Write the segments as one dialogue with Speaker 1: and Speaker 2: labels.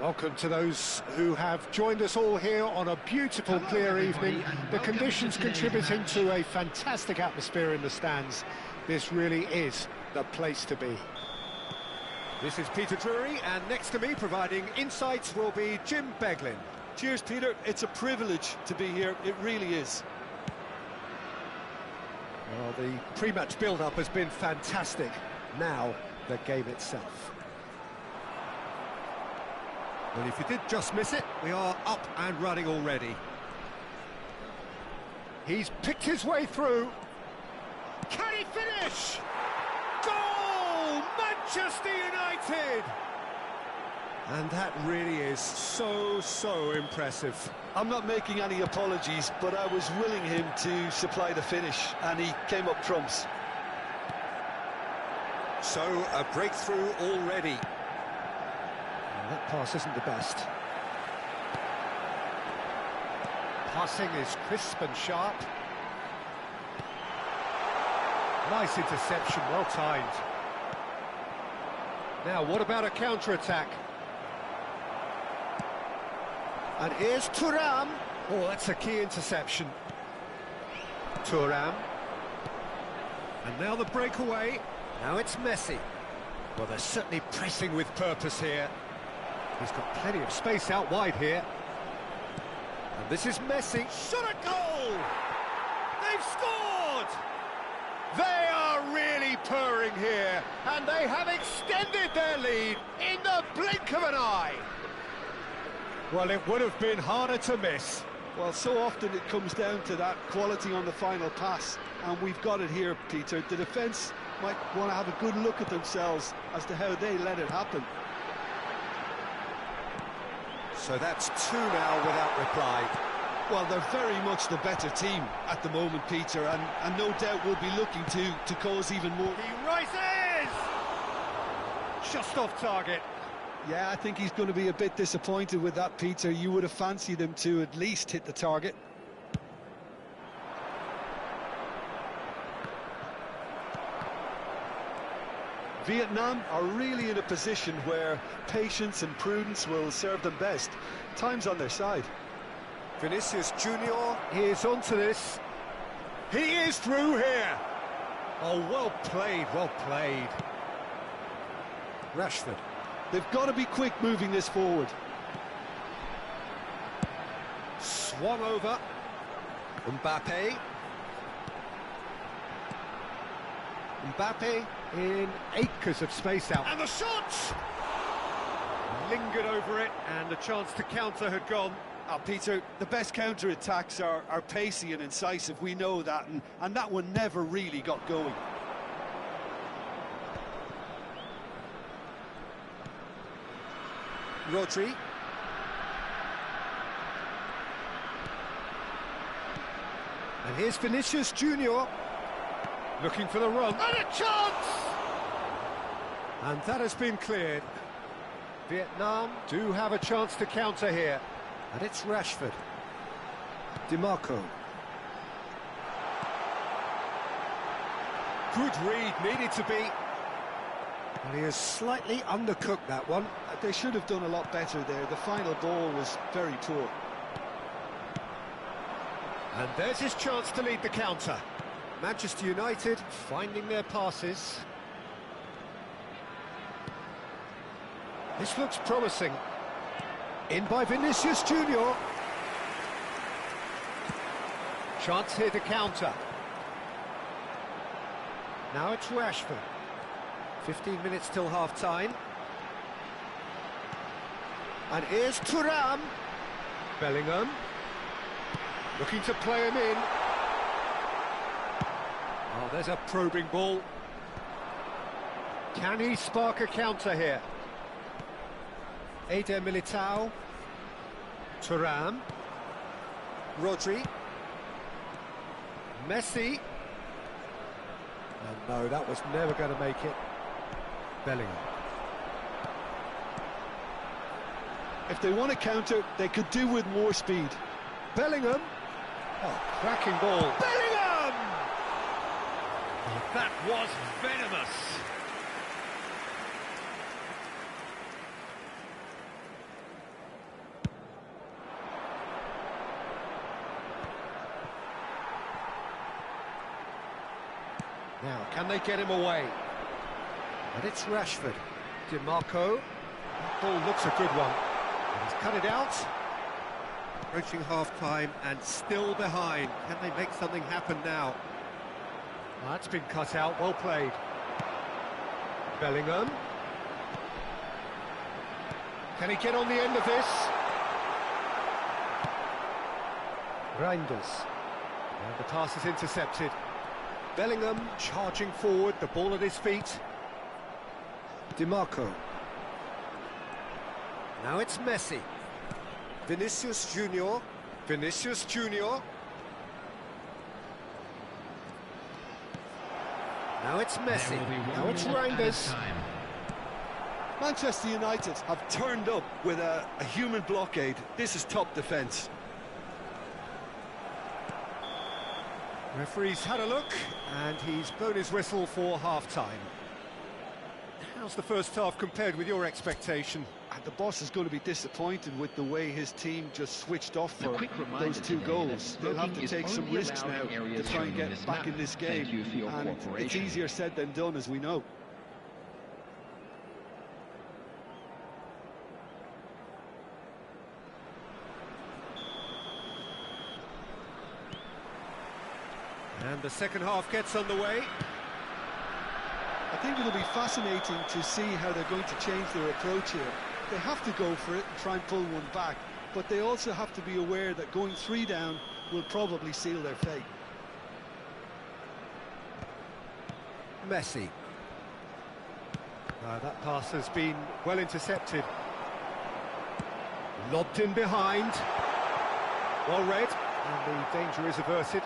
Speaker 1: Welcome to those who have joined us all here on a beautiful, clear evening. The conditions contributing to a fantastic atmosphere in the stands. This really is the place to be. This is Peter Drury, and next to me, providing insights, will be Jim Beglin.
Speaker 2: Cheers, Peter. It's a privilege to be here. It really is.
Speaker 1: Well, the pre-match build-up has been fantastic. Now, the game itself. Well, if you did just miss it, we are up and running already. He's picked his way through. Can he finish? Goal! Manchester United! And that really is so impressive.
Speaker 2: I'm not making any apologies, but I was willing him to supply the finish, and he came up trumps.
Speaker 1: So, a breakthrough already. That pass isn't the best. Passing is crisp and sharp. Nice interception, well timed. Now, what about a counter-attack? And here's Thuram. Oh, that's a key interception. Thuram. And now the breakaway. Now it's Messi. Well, they're certainly pressing with purpose here. He's got plenty of space out wide here. And this is Messi. Shot a goal! They've scored! They are really purring here, and they have extended their lead in the blink of an eye. Well, it would have been harder to miss.
Speaker 2: Well, so often it comes down to that quality on the final pass, and we've got it here, Peter. The defence might want to have a good look at themselves as to how they let it happen.
Speaker 1: So that's 2 now without reply.
Speaker 2: Well, they're very much the better team at the moment, Peter, and no doubt will be looking to cause even more.
Speaker 1: He rises! Just off target.
Speaker 2: Yeah, I think he's going to be a bit disappointed with that, Peter. You would have fancied him to at least hit the target. Vietnam are really in a position where patience and prudence will serve them best. Time's on their side.
Speaker 1: Vinicius Junior is onto this. He is through here. Oh, well played, well played. Rashford.
Speaker 2: They've got to be quick moving this forward.
Speaker 1: Swung over. Mbappe. Mbappe in acres of space out. And the shot! Lingered over it, and the chance to counter had gone.
Speaker 2: Peter, the best counter-attacks are pacey and incisive, we know that, and that one never really got going.
Speaker 1: Rodri. And here's Vinicius Junior. Looking for the run. And a chance! And that has been cleared. Vietnam do have a chance to counter here. And it's Rashford. DiMarco. Good read, needed to be. And he has slightly undercooked that one.
Speaker 2: They should have done a lot better there. The final ball was very poor.
Speaker 1: And there's his chance to lead the counter. Manchester United finding their passes. This looks promising. In by Vinicius Junior. Chance here to counter. Now it's Rashford. 15 minutes till half-time. And here's Thuram. Bellingham. Looking to play him in. Oh, there's a probing ball. Can he spark a counter here? Eder Militao. Thuram. Rodri. Messi. And no, that was never going to make it. Bellingham.
Speaker 2: If they want to counter, they could do with more speed.
Speaker 1: Bellingham. Oh, cracking ball. Bellingham!
Speaker 3: That was venomous.
Speaker 1: Now, can they get him away? And it's Rashford. DiMarco. That ball looks a good one. And he's cut it out. Approaching half-time and still behind. Can they make something happen now? That's been cut out, well played. Bellingham. Can he get on the end of this? Reinders. And the pass is intercepted. Bellingham charging forward, the ball at his feet. DiMarco. Now it's Messi. Vinicius Junior. Vinicius Junior. Now it's Messi. Now it's Reinders.
Speaker 2: Manchester United have turned up with a human blockade. This is top defence.
Speaker 1: Referee's had a look, and he's blown his whistle for half-time. How's the first half compared with your expectation?
Speaker 2: And the boss is going to be disappointed with the way his team just switched off for those two goals. They'll have to take some risks now to try and get back in this game. And it's easier said than done, as we know.
Speaker 1: And the second half gets underway.
Speaker 2: I think it'll be fascinating to see how they're going to change their approach here. They have to go for it and try and pull one back, but they also have to be aware that going 3 down will probably seal their fate.
Speaker 1: Messi. That pass has been well intercepted. Lobbed in behind. Well read, and the danger is averted.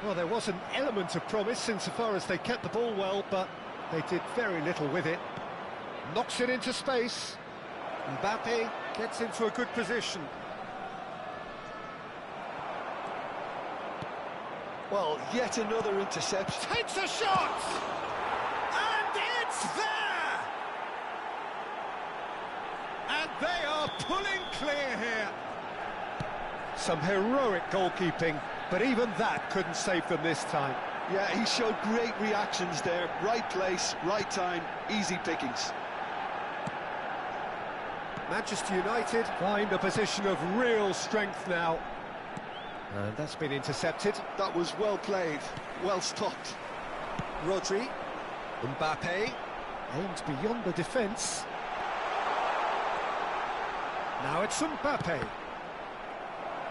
Speaker 1: Well, there was an element of promise insofar as they kept the ball well, but they did very little with it. Knocks it into space. Mbappe gets into a good position.
Speaker 2: Well, yet another interception.
Speaker 1: Takes a shot! And it's there! And they are pulling clear here. Some heroic goalkeeping, but even that couldn't save them this time.
Speaker 2: Yeah, he showed great reactions there. Right place, right time, easy pickings.
Speaker 1: Manchester United find a position of real strength now. And that's been intercepted.
Speaker 2: That was well played, well stopped.
Speaker 1: Rodri. Mbappe. Aimed beyond the defence. Now it's Mbappe.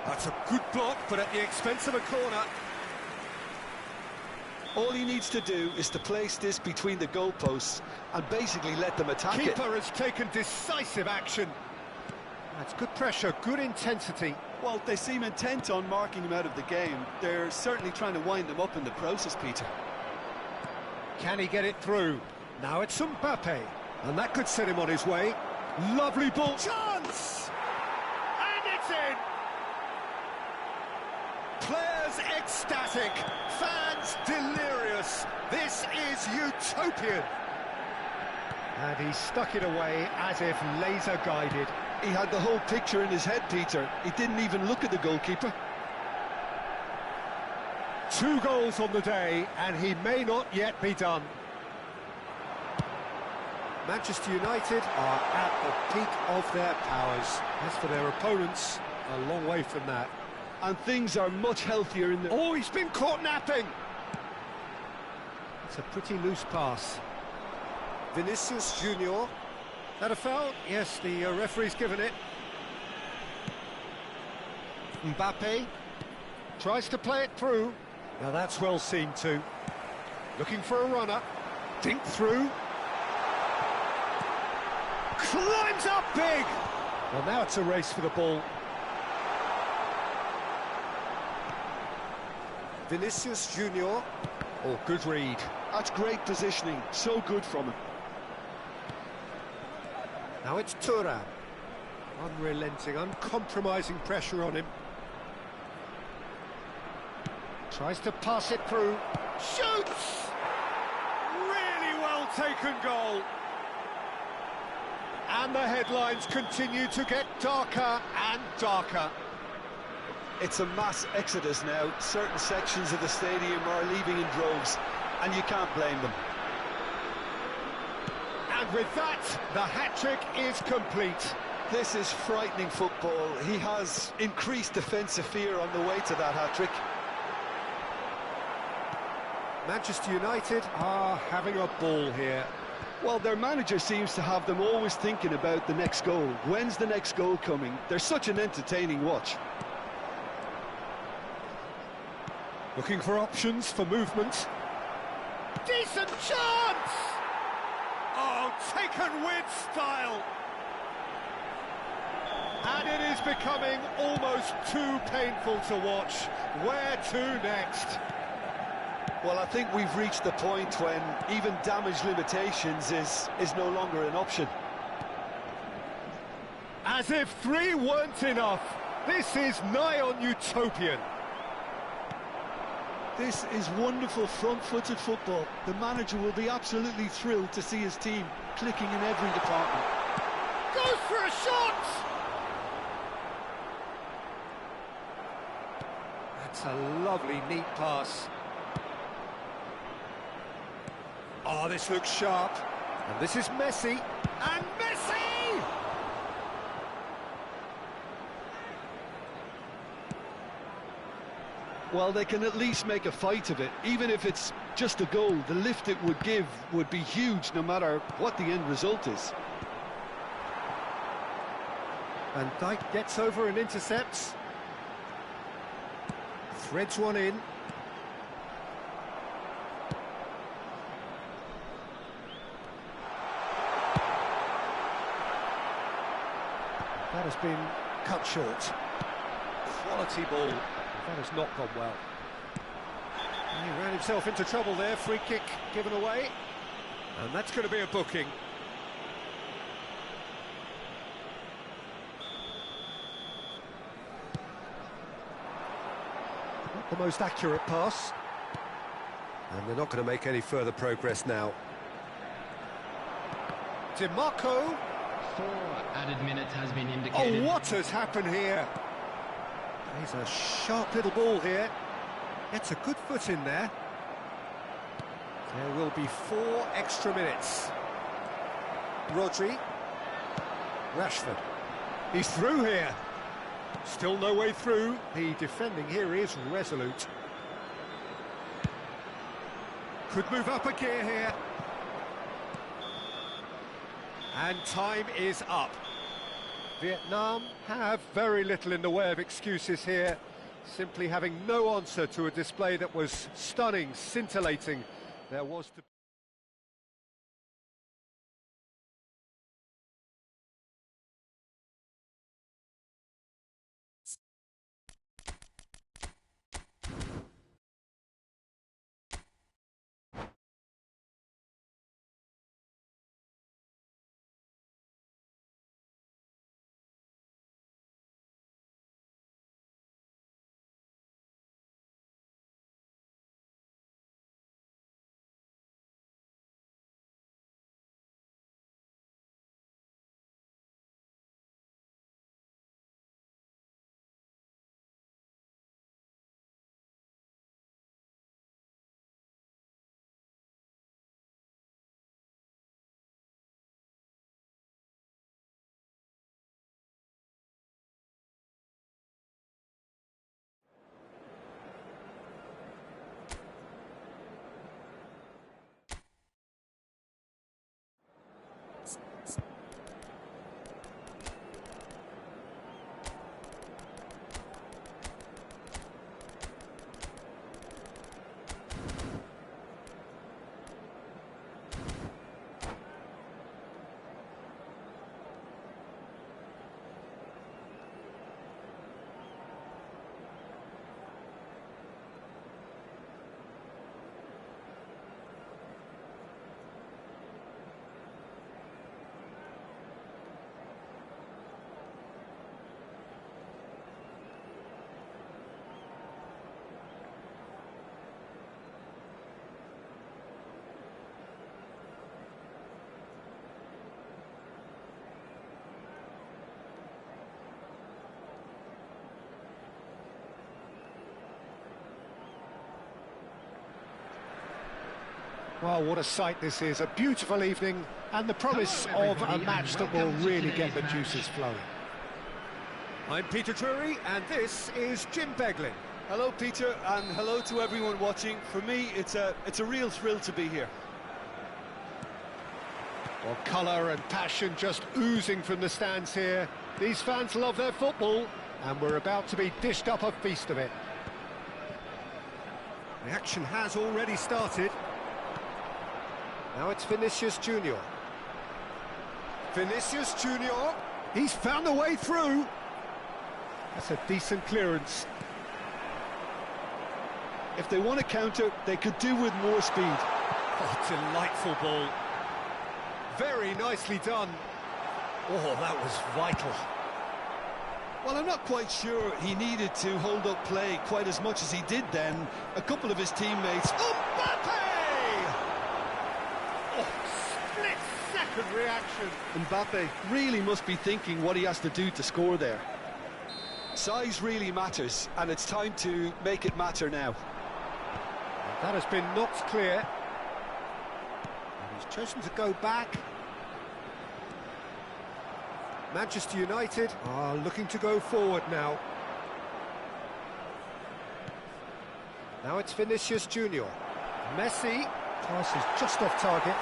Speaker 1: That's a good block, but at the expense of a corner.
Speaker 2: All he needs to do is to place this between the goalposts and basically let them attack it.
Speaker 1: Keeper has taken decisive action. That's good pressure, good intensity.
Speaker 2: Well, they seem intent on marking him out of the game. They're certainly trying to wind them up in the process, Peter.
Speaker 1: Can he get it through? Now it's Mbappe, and that could set him on his way. Lovely ball. Chance! And it's in! Players ecstatic, fans delirious. This is utopian. And he stuck it away as if laser-guided.
Speaker 2: He had the whole picture in his head, Peter. He didn't even look at the goalkeeper.
Speaker 1: 2 goals on the day, and he may not yet be done. Manchester United are at the peak of their powers. As for their opponents, a long way from that.
Speaker 2: And things are much healthier in the...
Speaker 1: Oh, he's been caught napping! It's a pretty loose pass. Vinicius Junior. That a foul? Yes, the referee's given it. Mbappe tries to play it through. Now that's well seen too. Looking for a runner. Dink through. Climbs up big! Well, now it's a race for the ball. Vinicius Junior. Oh, good read.
Speaker 2: That's great positioning, so good from him.
Speaker 1: Now it's Thuram. Unrelenting, uncompromising pressure on him. Tries to pass it through. Shoots! Really well taken goal. And the headlines continue to get darker and darker.
Speaker 2: It's a mass exodus now. Certain sections of the stadium are leaving in droves, and you can't blame them.
Speaker 1: And with that, the hat-trick is complete.
Speaker 2: This is frightening football. He has increased defensive fear on the way to that hat-trick.
Speaker 1: Manchester United are having a ball here.
Speaker 2: Well, their manager seems to have them always thinking about the next goal. When's the next goal coming? They're such an entertaining watch.
Speaker 1: Looking for options for movement. Decent chance! Oh, taken with style. And it is becoming almost too painful to watch. Where to next?
Speaker 2: Well, I think we've reached the point when even damage limitations is no longer an option.
Speaker 1: As if 3 weren't enough, this is nigh on utopian.
Speaker 2: This is wonderful front-footed football. The manager will be absolutely thrilled to see his team clicking in every department.
Speaker 1: Goes for a shot! That's a lovely, neat pass. Oh, this looks sharp. And this is Messi. And Messi!
Speaker 2: Well, they can at least make a fight of it. Even if it's just a goal, the lift it would give would be huge no matter what the end result is.
Speaker 1: Van Dijk gets over and intercepts. Threads one in. That has been cut short. Quality ball. That has not gone well. He ran himself into trouble there. Free kick given away. And that's going to be a booking. Not the most accurate pass. And they're not going to make any further progress now. DiMarco.
Speaker 3: 4 added minutes has been indicated.
Speaker 1: Oh, what has happened here? He's a sharp little ball here. Gets a good foot in there. There will be 4 extra minutes. Rodri. Rashford. He's through here. Still no way through. The defending here is resolute. Could move up a gear here. And time is up. Vietnam have very little in the way of excuses here, simply having no answer to a display that was stunning, scintillating. There was to Well, what a sight this is. A beautiful evening and the promise of a match that will really get the juices flowing. I'm Peter Drury and this is Jim Beglin.
Speaker 2: Hello, Peter, and hello to everyone watching. For me, it's a real thrill to be here.
Speaker 1: Well, colour and passion just oozing from the stands here. These fans love their football, and we're about to be dished up a feast of it. The action has already started. Now it's Vinicius Junior. Vinicius Junior, he's found a way through. That's a decent clearance.
Speaker 2: If they want to counter, they could do with more speed.
Speaker 1: Oh, delightful ball. Very nicely done. Oh, that was vital.
Speaker 2: Well, I'm not quite sure he needed to hold up play quite as much as he did then. A couple of his teammates...
Speaker 1: Mbappe! Oh, split-second reaction.
Speaker 2: Mbappe really must be thinking what he has to do to score there. Size really matters, and it's time to make it matter now.
Speaker 1: That has been knocked clear. And he's chosen to go back. Manchester United are looking to go forward now. Now it's Vinicius Junior. Messi, pass is just off target.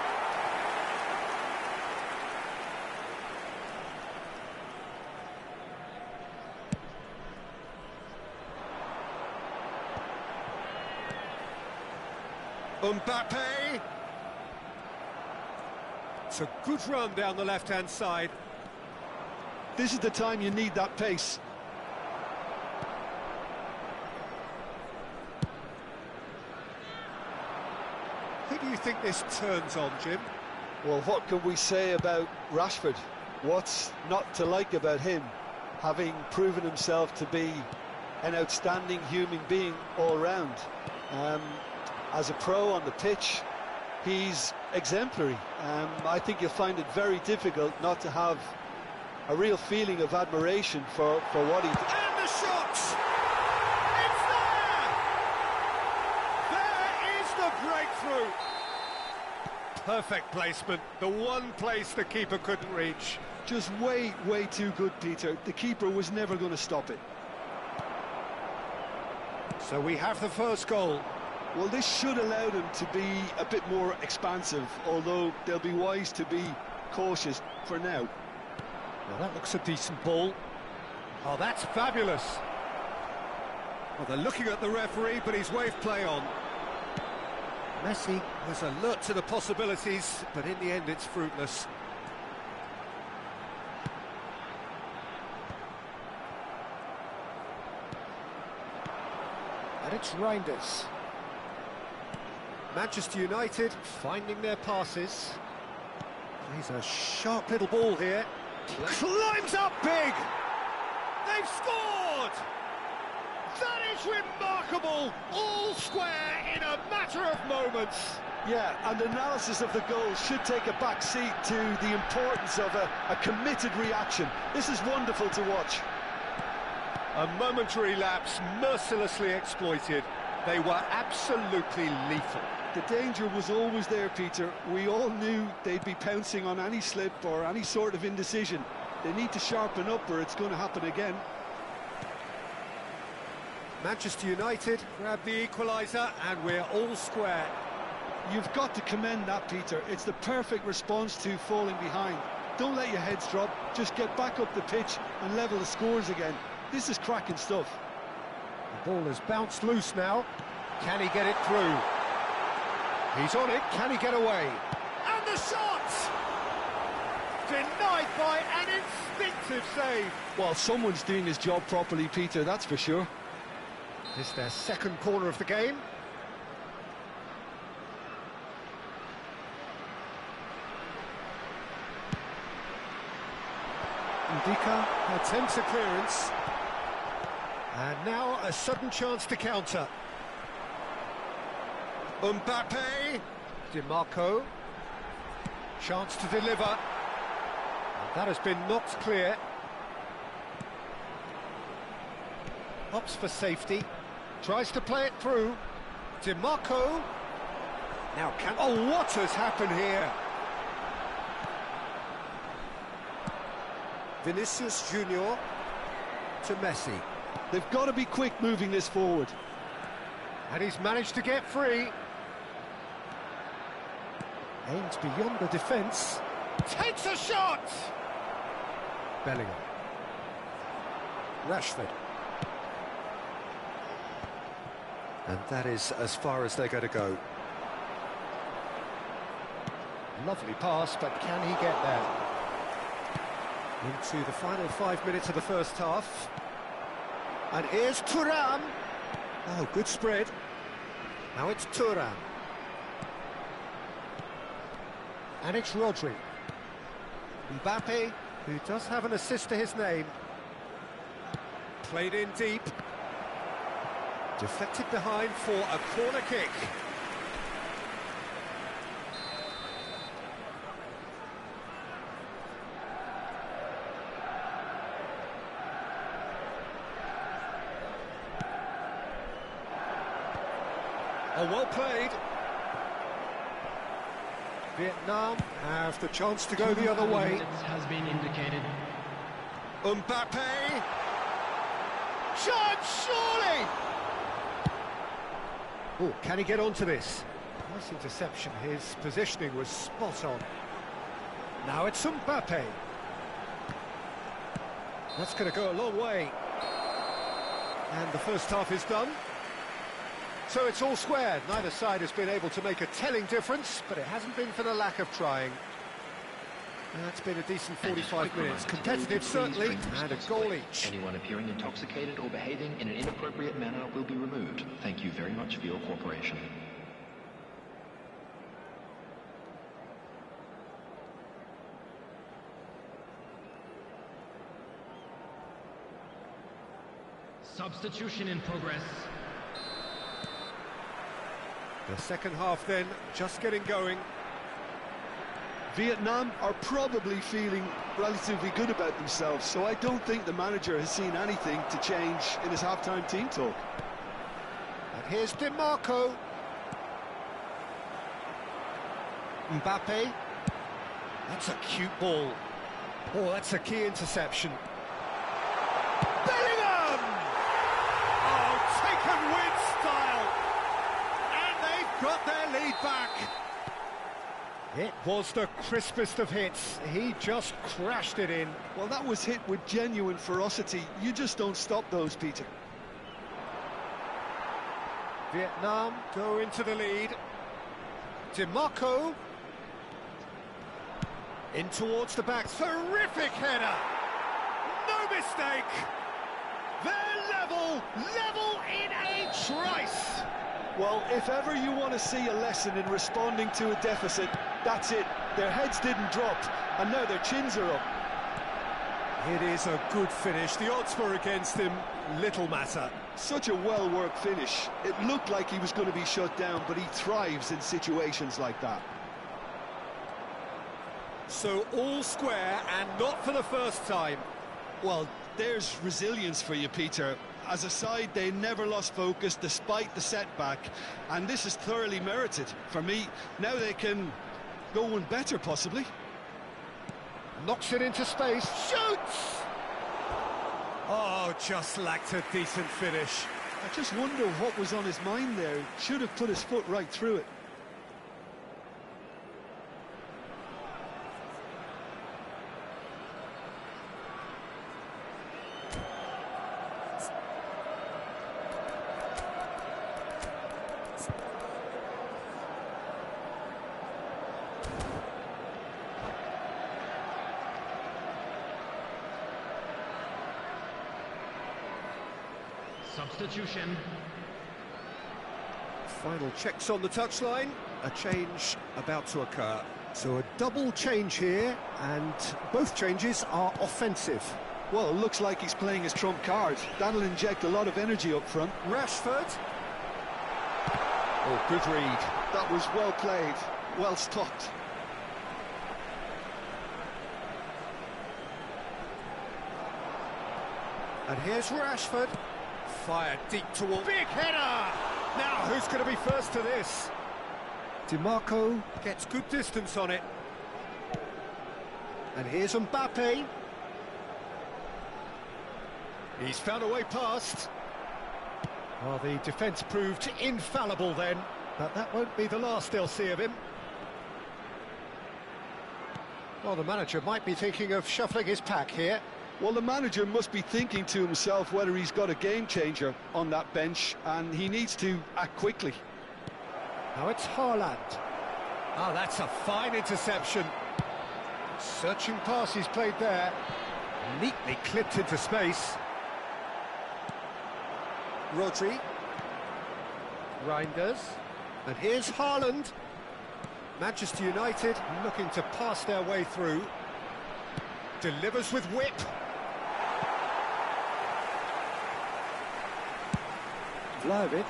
Speaker 1: Mbappe. It's a good run down the left-hand side.
Speaker 2: This is the time you need that pace.
Speaker 1: Who do you think this turns on, Jim?
Speaker 2: Well, what can we say about Rashford? What's not to like about him, having proven himself to be an outstanding human being all round? As a pro on the pitch, he's exemplary. I think you'll find it very difficult not to have a real feeling of admiration for what he...
Speaker 1: And the shot! It's there! There is the breakthrough! Perfect placement, the one place the keeper couldn't reach.
Speaker 2: Just way too good, Peter. The keeper was never going to stop it.
Speaker 1: So we have the first goal.
Speaker 2: Well, this should allow them to be a bit more expansive, although they'll be wise to be cautious for now.
Speaker 1: Well, that looks a decent ball. Oh, that's fabulous. Well, they're looking at the referee, but he's waved play on. Messi was alert to the possibilities, but in the end it's fruitless. And it's Reinders. Manchester United finding their passes. Plays a sharp little ball here. Climbs up big! They've scored! That is remarkable! All square in a matter of moments.
Speaker 2: Yeah, and analysis of the goal should take a back seat to the importance of a committed reaction. This is wonderful to watch.
Speaker 1: A momentary lapse mercilessly exploited. They were absolutely lethal.
Speaker 2: The danger was always there, Peter. We all knew they'd be pouncing on any slip or any sort of indecision. They need to sharpen up or it's going to happen again.
Speaker 1: Manchester United grab the equaliser and we're all square.
Speaker 2: You've got to commend that, Peter. It's the perfect response to falling behind. Don't let your heads drop. Just get back up the pitch and level the scores again. This is cracking stuff.
Speaker 1: The ball has bounced loose now. Can he get it through? He's on it. Can he get away? And the shot! Denied by an instinctive save.
Speaker 2: Well, someone's doing his job properly, Peter, that's for sure.
Speaker 1: This is their second corner of the game. Ndika attempts a clearance. And now a sudden chance to counter. Mbappe, DiMarco, chance to deliver. And that has been knocked clear. Opts for safety, tries to play it through. DiMarco, Now oh, what has happened here? Vinicius Junior to Messi.
Speaker 2: They've got to be quick moving this forward.
Speaker 1: And he's managed to get free. Aims beyond the defence. Takes a shot! Bellingham. Rashford. And that is as far as they're going to go. Lovely pass, but can he get there? Into the final 5 minutes of the first half. And here's Thuram. Oh, good spread. Now it's Thuram. And it's Rodri. Mbappe, who does have an assist to his name. Played in deep. Deflected behind for a corner kick. Oh, well played. Vietnam have the chance to go the other way.
Speaker 3: Has been indicated.
Speaker 1: Mbappe. Shot, surely! Oh, can he get onto this? Nice interception. His positioning was spot on. Now it's Mbappe. That's going to go a long way. And the first half is done. So it's all squared. Neither side has been able to make a telling difference, but it hasn't been for the lack of trying. It's been a decent 45 minutes. Competitive, certainly, and a goal each.
Speaker 4: Anyone appearing intoxicated or behaving in an inappropriate manner will be removed. Thank you very much for your cooperation.
Speaker 3: Substitution in progress.
Speaker 1: The second half then, just getting going.
Speaker 2: Vietnam are probably feeling relatively good about themselves, so I don't think the manager has seen anything to change in his half-time team talk.
Speaker 1: And here's DiMarco. Mbappe. That's a cute ball. Oh, that's a key interception. Bellingham! Oh, taken with style. And they've got their lead back. It was the crispest of hits. He just crashed it in.
Speaker 2: Well, that was hit with genuine ferocity. You just don't stop those, Peter.
Speaker 1: Vietnam go into the lead. DiMarco. In towards the back. Terrific header. No mistake. They're level in a trice.
Speaker 2: Well, if ever you want to see a lesson in responding to a deficit, that's it. Their heads didn't drop, and now their chins are up.
Speaker 1: It is a good finish. The odds were against him. Little matter.
Speaker 2: Such a well-worked finish. It looked like he was going to be shut down, but he thrives in situations like that.
Speaker 1: So all square, and not for the first time.
Speaker 2: Well, there's resilience for you, Peter. As a side, they never lost focus despite the setback, and this is thoroughly merited. For me, now they can go one better, possibly.
Speaker 1: Knocks it into space, shoots! Oh, just lacked a decent finish.
Speaker 2: I just wonder what was on his mind there. Should have put his foot right through it.
Speaker 3: Substitution.
Speaker 1: Final checks on the touchline. A change about to occur. So a double change here, and both changes are offensive.
Speaker 2: Well, it looks like he's playing his trump card. That'll inject a lot of energy up front.
Speaker 1: Rashford. Oh, good read.
Speaker 2: That was well played, well stopped.
Speaker 1: And here's Rashford. Fired deep toward... Big header! Now, who's going to be first to this? DiMarco gets good distance on it. And here's Mbappe. He's found a way past. Well, the defence proved infallible then, but that won't be the last they'll see of him. Well, the manager might be thinking of shuffling his pack here.
Speaker 2: Well, the manager must be thinking to himself whether he's got a game changer on that bench, and he needs to act quickly.
Speaker 1: Now it's Haaland. Oh, that's a fine interception. Searching pass he's played there. Neatly clipped into space. Rodri. Reinders. And here's Haaland. Manchester United looking to pass their way through. Delivers with whip. Vlahovic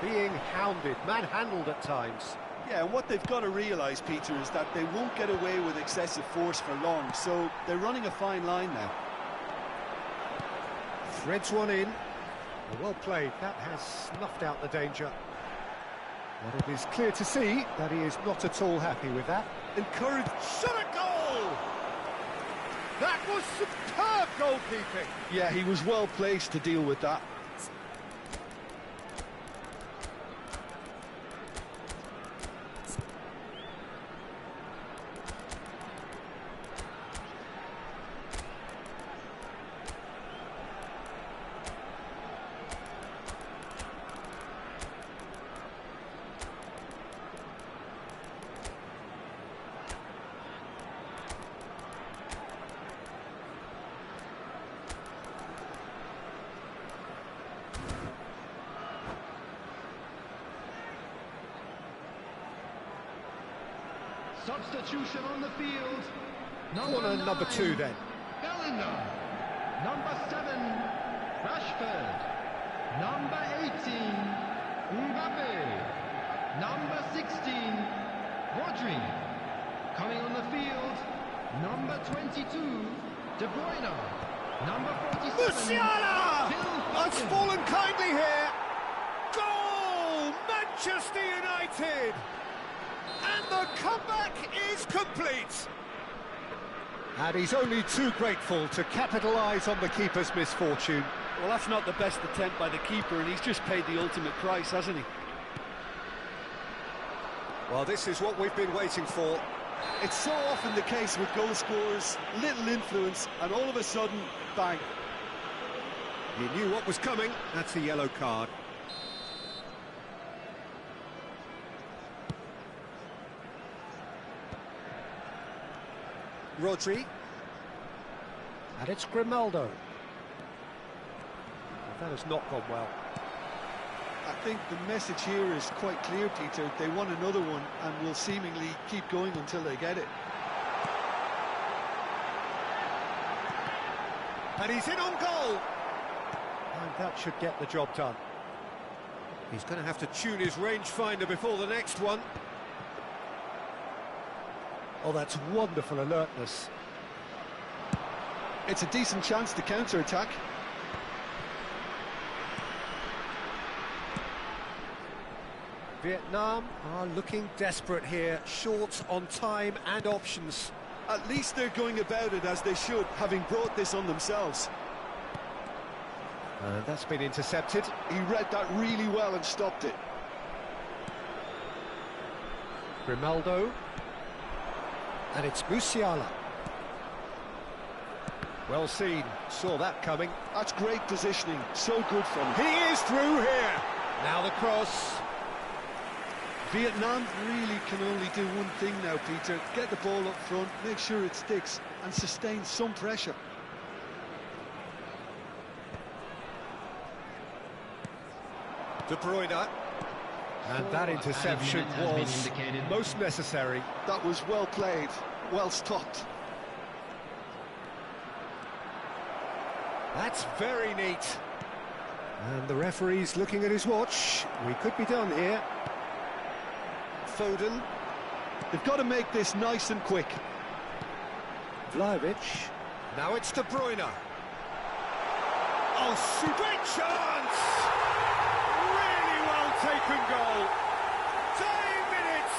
Speaker 1: being hounded, manhandled at times.
Speaker 2: Yeah, and what they've got to realise, Peter, is that they won't get away with excessive force for long, so they're running a fine line now.
Speaker 1: Threads one in. Well played, that has snuffed out the danger. But it is clear to see that he is not at all happy with that.
Speaker 2: Encourage...
Speaker 1: Shot a goal! That was superb goalkeeping!
Speaker 2: Yeah, he was well placed to deal with that.
Speaker 3: Substitution on the field.
Speaker 1: Corner number 2 then.
Speaker 3: Bellingham. Number 7, Rashford. Number 18, Mbappe. Number 16, Rodri. Coming on the field, number 22, De Bruyne. Number 47,
Speaker 1: Musiala has
Speaker 3: Phil
Speaker 1: fallen kindly here. Goal! Manchester United! And the comeback is complete. And he's only too grateful to capitalise on the keeper's misfortune.
Speaker 2: Well, that's not the best attempt by the keeper, and he's just paid the ultimate price, hasn't he?
Speaker 1: Well, this is what we've been waiting for.
Speaker 2: It's so often the case with goal scorers, little influence, and all of a sudden, bang.
Speaker 1: He knew what was coming. That's a yellow card. Rodri. And it's Grimaldo. Well, that has not gone well.
Speaker 2: I think the message here is quite clear, Peter. They want another one and will seemingly keep going until they get it.
Speaker 1: And he's in on goal. And that should get the job done. He's going to have to tune his rangefinder before the next one. Oh, that's wonderful alertness.
Speaker 2: It's a decent chance to counter-attack.
Speaker 1: Vietnam are looking desperate here, short on time and options.
Speaker 2: At least they're going about it as they should, having brought this on themselves.
Speaker 1: And that's been intercepted.
Speaker 2: He read that really well and stopped it.
Speaker 1: Grimaldo. And it's Musiala. Well seen, saw that coming.
Speaker 2: That's great positioning, so good from him.
Speaker 1: He is through here. Now the cross.
Speaker 2: Vietnam really can only do one thing now, Peter. Get the ball up front, make sure it sticks, and sustain some pressure.
Speaker 1: De Bruyne. And that interception was most necessary.
Speaker 2: That was well played, well stopped.
Speaker 1: That's very neat. And the referee's looking at his watch. We could be done here. Foden.
Speaker 2: They've got to make this nice and quick.
Speaker 1: Vlahovic. Now it's De Bruyne. Oh, great chance! Really well taken goal. 10 minutes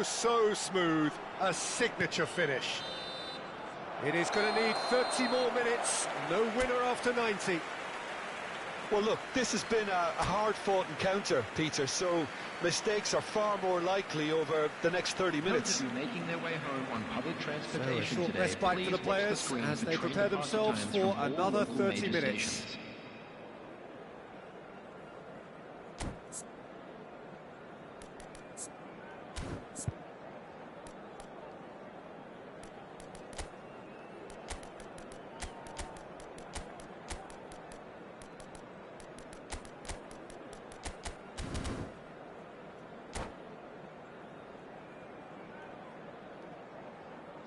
Speaker 1: so smooth. A signature finish. It is going to need 30 more minutes. No winner after 90.
Speaker 2: Well, look, this has been a hard-fought encounter, Peter, so mistakes are far more likely over the next 30 minutes.
Speaker 4: Those of you making their way home on public
Speaker 1: So
Speaker 4: transportation
Speaker 1: a short
Speaker 4: today,
Speaker 1: respite for the
Speaker 4: please watch
Speaker 1: players
Speaker 4: screen
Speaker 1: as
Speaker 4: for
Speaker 1: they
Speaker 4: train
Speaker 1: prepare
Speaker 4: departure
Speaker 1: themselves
Speaker 4: times
Speaker 1: for
Speaker 4: from all
Speaker 1: another
Speaker 4: local
Speaker 1: 30
Speaker 4: major
Speaker 1: minutes.
Speaker 4: stations.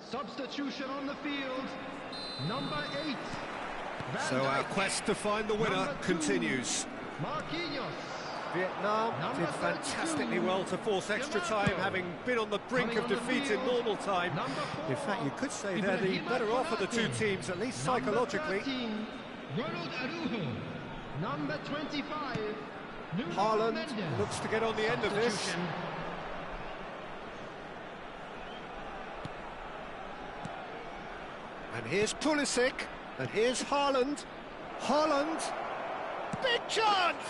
Speaker 3: Substitution on the field. Number 8. Van
Speaker 1: So our
Speaker 3: Dijk.
Speaker 1: quest to find the winner
Speaker 3: Number 2,
Speaker 1: continues.
Speaker 3: Marquinhos.
Speaker 1: Vietnam
Speaker 3: Number
Speaker 1: did fantastically
Speaker 3: 32,
Speaker 1: well to force extra time,
Speaker 3: Tomato.
Speaker 1: having been on the brink
Speaker 3: Coming
Speaker 1: of
Speaker 3: on the
Speaker 1: defeat in
Speaker 3: field,
Speaker 1: normal time.
Speaker 3: number 4,
Speaker 1: In fact, you could say they're the
Speaker 3: Ibrahima
Speaker 1: better off of the two
Speaker 3: Konate.
Speaker 1: teams, at least
Speaker 3: Number
Speaker 1: psychologically.
Speaker 3: 13, Ronald Araujo. Number 25, Nuno
Speaker 1: Haaland
Speaker 3: Mendes.
Speaker 1: looks to get on the end of this.
Speaker 3: Substitution.
Speaker 1: And here's Pulisic, and here's Haaland. Haaland, big chance!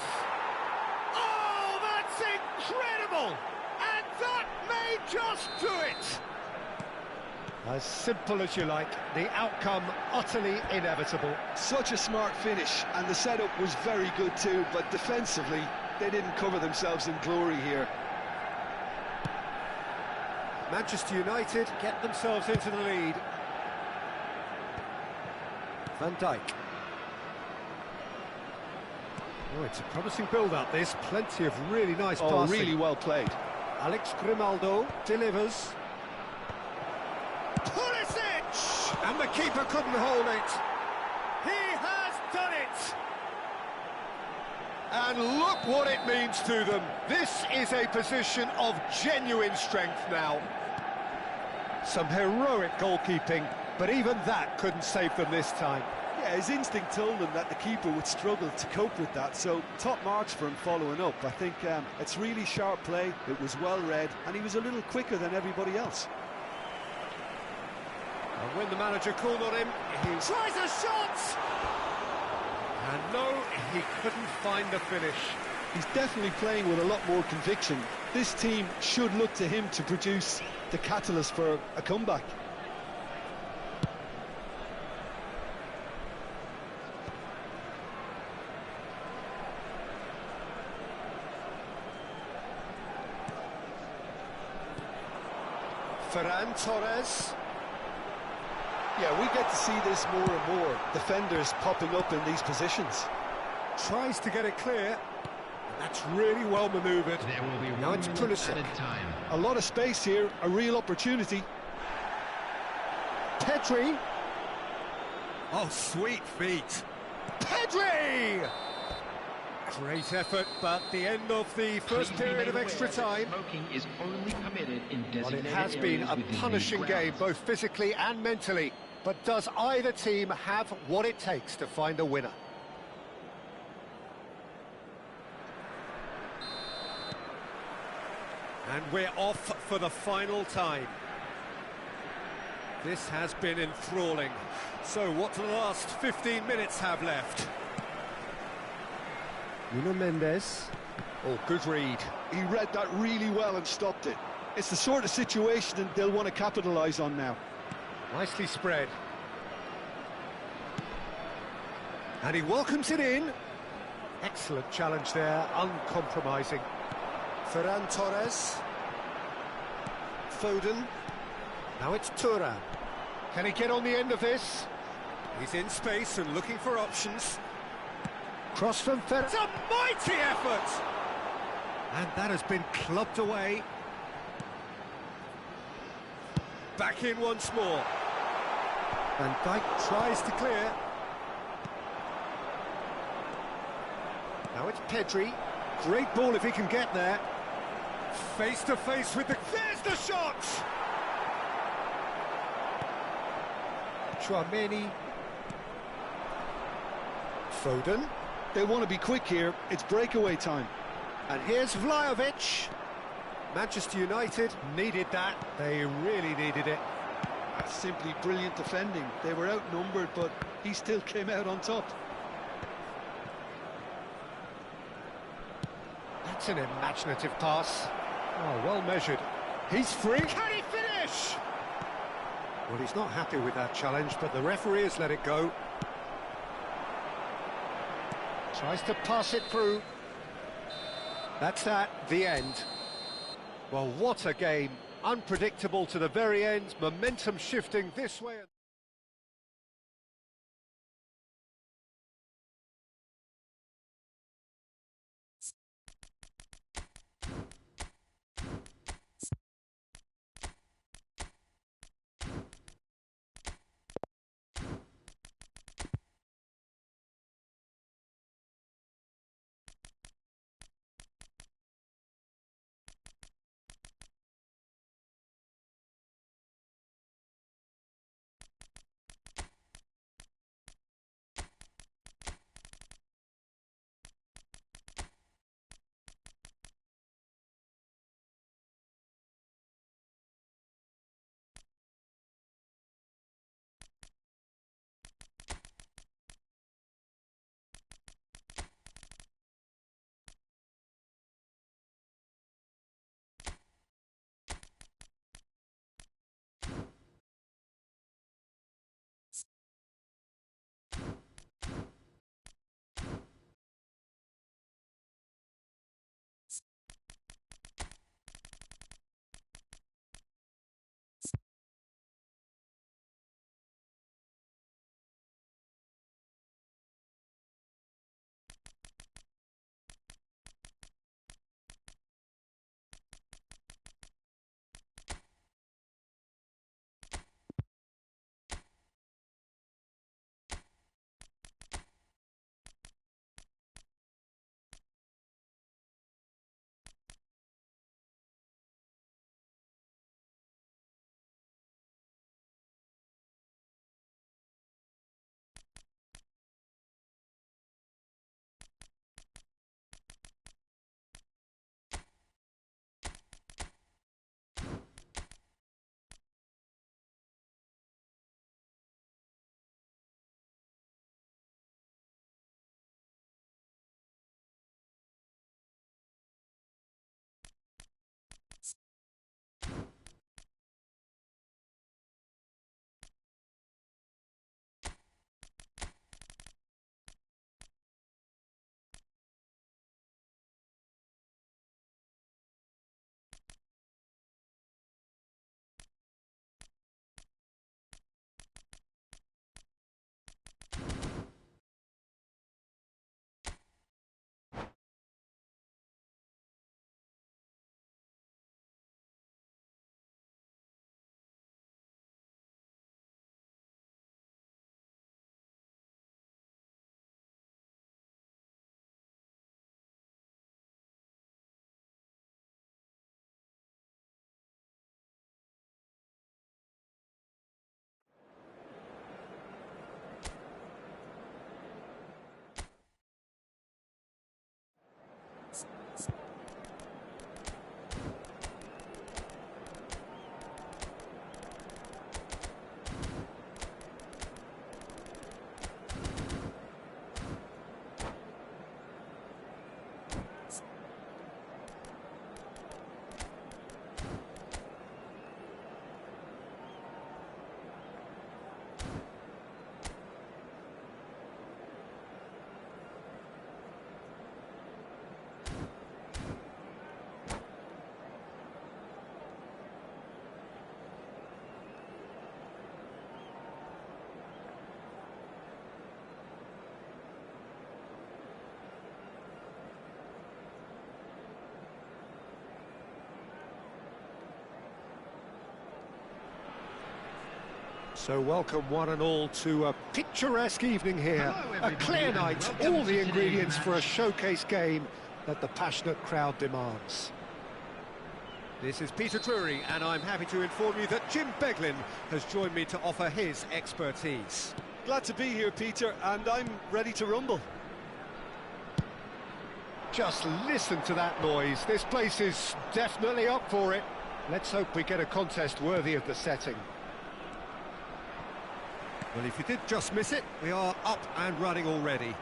Speaker 1: Oh, that's incredible! And that may just do it! As simple as you like, the outcome utterly inevitable.
Speaker 2: Such a smart finish, and the setup was very good too, but defensively, they didn't cover themselves in glory here.
Speaker 1: Manchester United get themselves into the lead. Van Dijk. Oh, it's a promising build-up, this. Plenty of really nice
Speaker 2: Oh,
Speaker 1: passing.
Speaker 2: really well played.
Speaker 1: Alex Grimaldo delivers. Pulisic! And the keeper couldn't hold it. He has done it! And look what it means to them. This is a position of genuine strength now. Some heroic goalkeeping, but even that couldn't save them this time.
Speaker 2: Yeah, his instinct told him that the keeper would struggle to cope with that, so top marks for him following up. I think it's really sharp play, it was well read, and he was a little quicker than everybody else.
Speaker 1: And when the manager called on him, he tries a shot! And no, he couldn't find the finish.
Speaker 2: He's definitely playing with a lot more conviction. This team should look to him to produce the catalyst for a comeback.
Speaker 1: Ferran Torres.
Speaker 2: Yeah, we get to see this more and more. Defenders popping up in these positions.
Speaker 1: Tries to get it clear. That's really well manoeuvred.
Speaker 3: There will be
Speaker 1: Now
Speaker 3: 1
Speaker 1: it's
Speaker 3: minute
Speaker 1: Pulisic.
Speaker 3: added time.
Speaker 2: A lot of space here, a real opportunity.
Speaker 1: Pedri. Oh, sweet feet. Pedri! Great effort, but the end of the first
Speaker 4: Please be
Speaker 1: period
Speaker 4: made
Speaker 1: of extra
Speaker 4: aware that
Speaker 1: time.
Speaker 4: Smoking is only permitted in
Speaker 1: Well,
Speaker 4: designated
Speaker 1: it has been
Speaker 4: areas
Speaker 1: a
Speaker 4: within these
Speaker 1: punishing game,
Speaker 4: grounds.
Speaker 1: both physically and mentally. But does either team have what it takes to find a winner? And we're off for the final time. This has been enthralling. So what do the last 15 minutes have left? Nuno Mendes. Oh, good read.
Speaker 2: He read that really well and stopped it. It's the sort of situation that they'll want to capitalise on now.
Speaker 1: Nicely spread. And he welcomes it in. Excellent challenge there, uncompromising. Ferran Torres. Foden. Now it's Thuram. Can he get on the end of this? He's in space and looking for options. Cross from Ferran. It's a mighty effort! And that has been clubbed away. Back in once more. Van Dijk tries to clear. Now it's Pedri. Great ball if he can get there. Face to face with the... There's the shot! Chouameni. Foden.
Speaker 2: They want to be quick here. It's breakaway time.
Speaker 1: And here's Vlahovic. Manchester United needed that. They really needed it.
Speaker 2: That's simply brilliant defending. They were outnumbered, but he still came out on top.
Speaker 1: That's an imaginative pass. Oh, well measured. He's free. Can he finish? Well, he's not happy with that challenge, but the referee has let it go. Tries to pass it through. That's that, the end. Well, what a game. Unpredictable to the very end, momentum shifting this way. So welcome one and all to a picturesque evening here, a clear night, all the ingredients for a showcase game that the passionate crowd demands. This is Peter Drury, and I'm happy to inform you that Jim Beglin has joined me to offer his expertise.
Speaker 2: Glad to be here, Peter, and I'm ready to rumble.
Speaker 1: Just listen to that noise. This place is definitely up for it. Let's hope we get a contest worthy of the setting. Well, if you did just miss it, we are up and running already.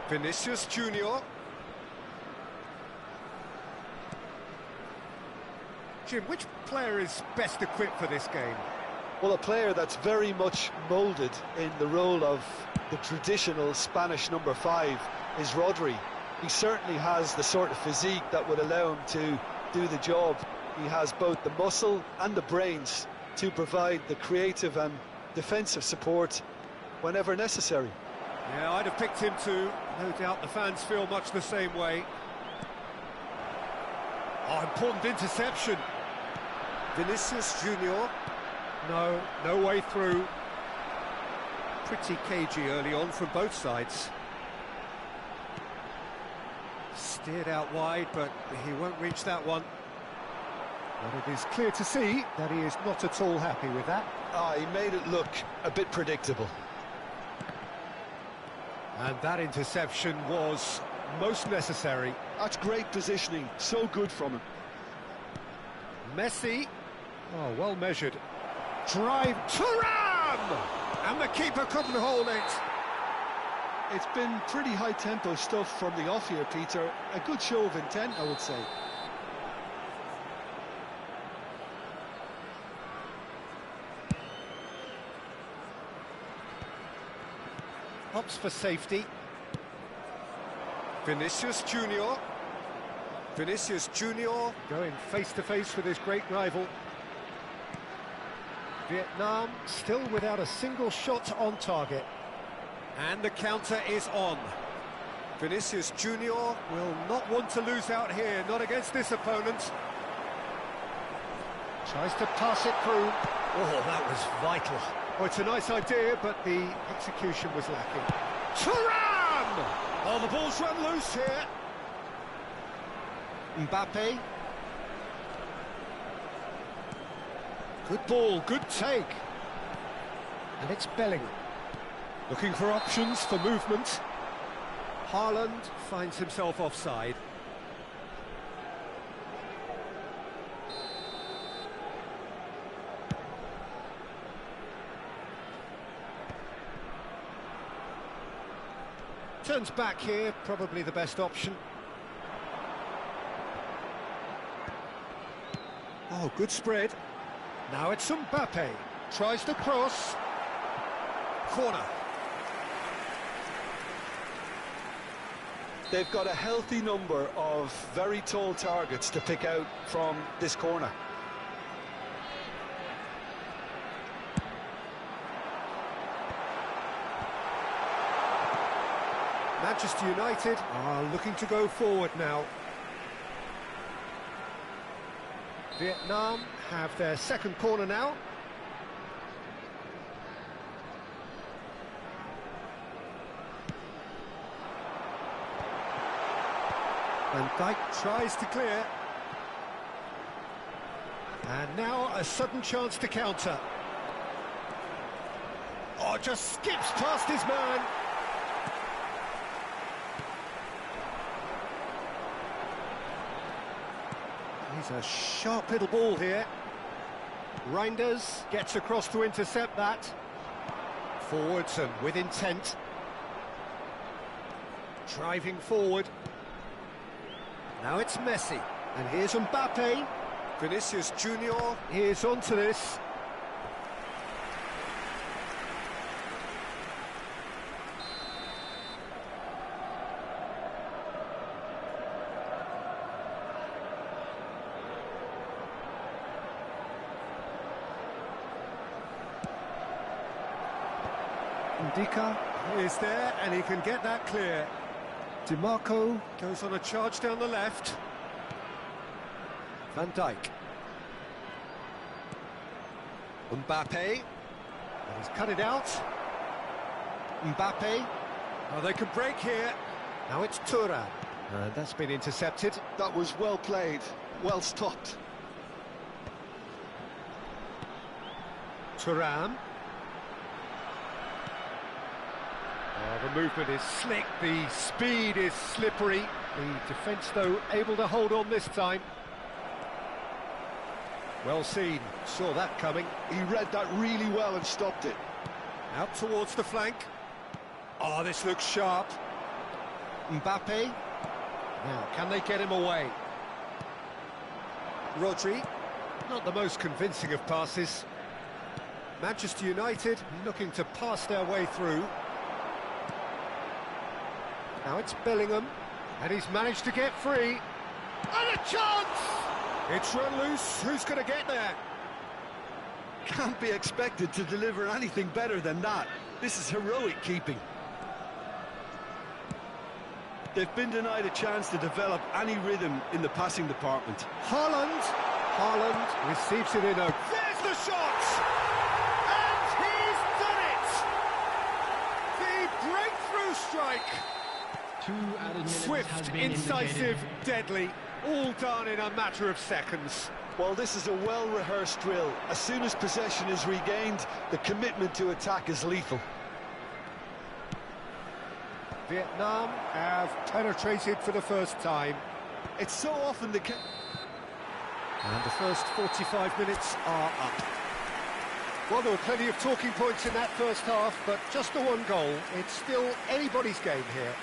Speaker 1: Vinicius Junior. Jim, which player is best equipped for this game?
Speaker 2: Well, a player that's very much moulded in the role of the traditional Spanish number 5 is Rodri. He certainly has the sort of physique that would allow him to do the job. He has both the muscle and the brains to provide the creative and defensive support whenever necessary.
Speaker 1: Yeah, I'd have picked him too. No doubt the fans feel much the same way. Oh, important interception. Vinicius Junior. No way through. Pretty cagey early on from both sides. Steered out wide, but he won't reach that one. But it is clear to see that he is not at all happy with that.
Speaker 2: He made it look a bit predictable.
Speaker 1: And that interception was most necessary.
Speaker 2: That's great positioning, so good from him.
Speaker 1: Messi. Oh, well measured. Drive. Thuram! And the keeper couldn't hold it.
Speaker 2: It's been pretty high-tempo stuff from the off here, Peter. A good show of intent, I would say.
Speaker 1: Opts for safety. Vinicius Junior. Vinicius Junior going face-to-face with his great rival. Vietnam still without a single shot on target. And the counter is on. Vinicius Junior will not want to lose out here, not against this opponent. Tries to pass it through. Oh, that was vital. Oh, it's a nice idea, but the execution was lacking. Thuram! Oh, the ball's run loose here. Mbappe. Good ball, good take. And it's Bellingham. Looking for options for movement. Haaland finds himself offside. Turns back here, probably the best option. Oh, good spread. Now it's Mbappe. Tries to cross. Corner.
Speaker 2: They've got a healthy number of very tall targets to pick out from this corner.
Speaker 1: Manchester United are looking to go forward now. Vietnam have their second corner now. Van Dijk tries to clear. And now a sudden chance to counter. Oh, just skips past his man. He's a sharp little ball here. Reinders gets across to intercept that. Forwards and with intent. Driving forward. Now it's Messi. And here's Mbappe. Vinicius Junior is onto this. Ndika is there, and he can get that clear. DiMarco goes on a charge down the left. Van Dijk. Mbappe. And he's cut it out. Mbappe. Oh, they can break here. Now it's Thuram. And that's been intercepted.
Speaker 2: That was well played, well stopped.
Speaker 1: Thuram. The movement is slick, the speed is slippery. The defence, though, able to hold on this time. Well seen, saw that coming.
Speaker 2: He read that really well and stopped it.
Speaker 1: Out towards the flank. Oh, this looks sharp. Mbappe. Now, can they get him away? Rodri. Not the most convincing of passes. Manchester United looking to pass their way through. Now it's Bellingham, and he's managed to get free. And a chance! It's run loose. Who's going to get there?
Speaker 2: Can't be expected to deliver anything better than that. This is heroic keeping. They've been denied a chance to develop any rhythm in the passing department.
Speaker 1: Haaland receives it in a... There's the shot! And he's done it! The breakthrough strike!
Speaker 3: 2 added minutes
Speaker 1: Swift,
Speaker 3: has been
Speaker 1: incisive,
Speaker 3: indicated.
Speaker 1: deadly, all done in a matter of seconds.
Speaker 2: Well, this is a well-rehearsed drill. As soon as possession is regained, the commitment to attack is lethal.
Speaker 1: Vietnam have penetrated for the first time.
Speaker 2: It's so often the case.
Speaker 1: And the first 45 minutes are up. Well, there were plenty of talking points in that first half, but just the one goal. It's still anybody's game here.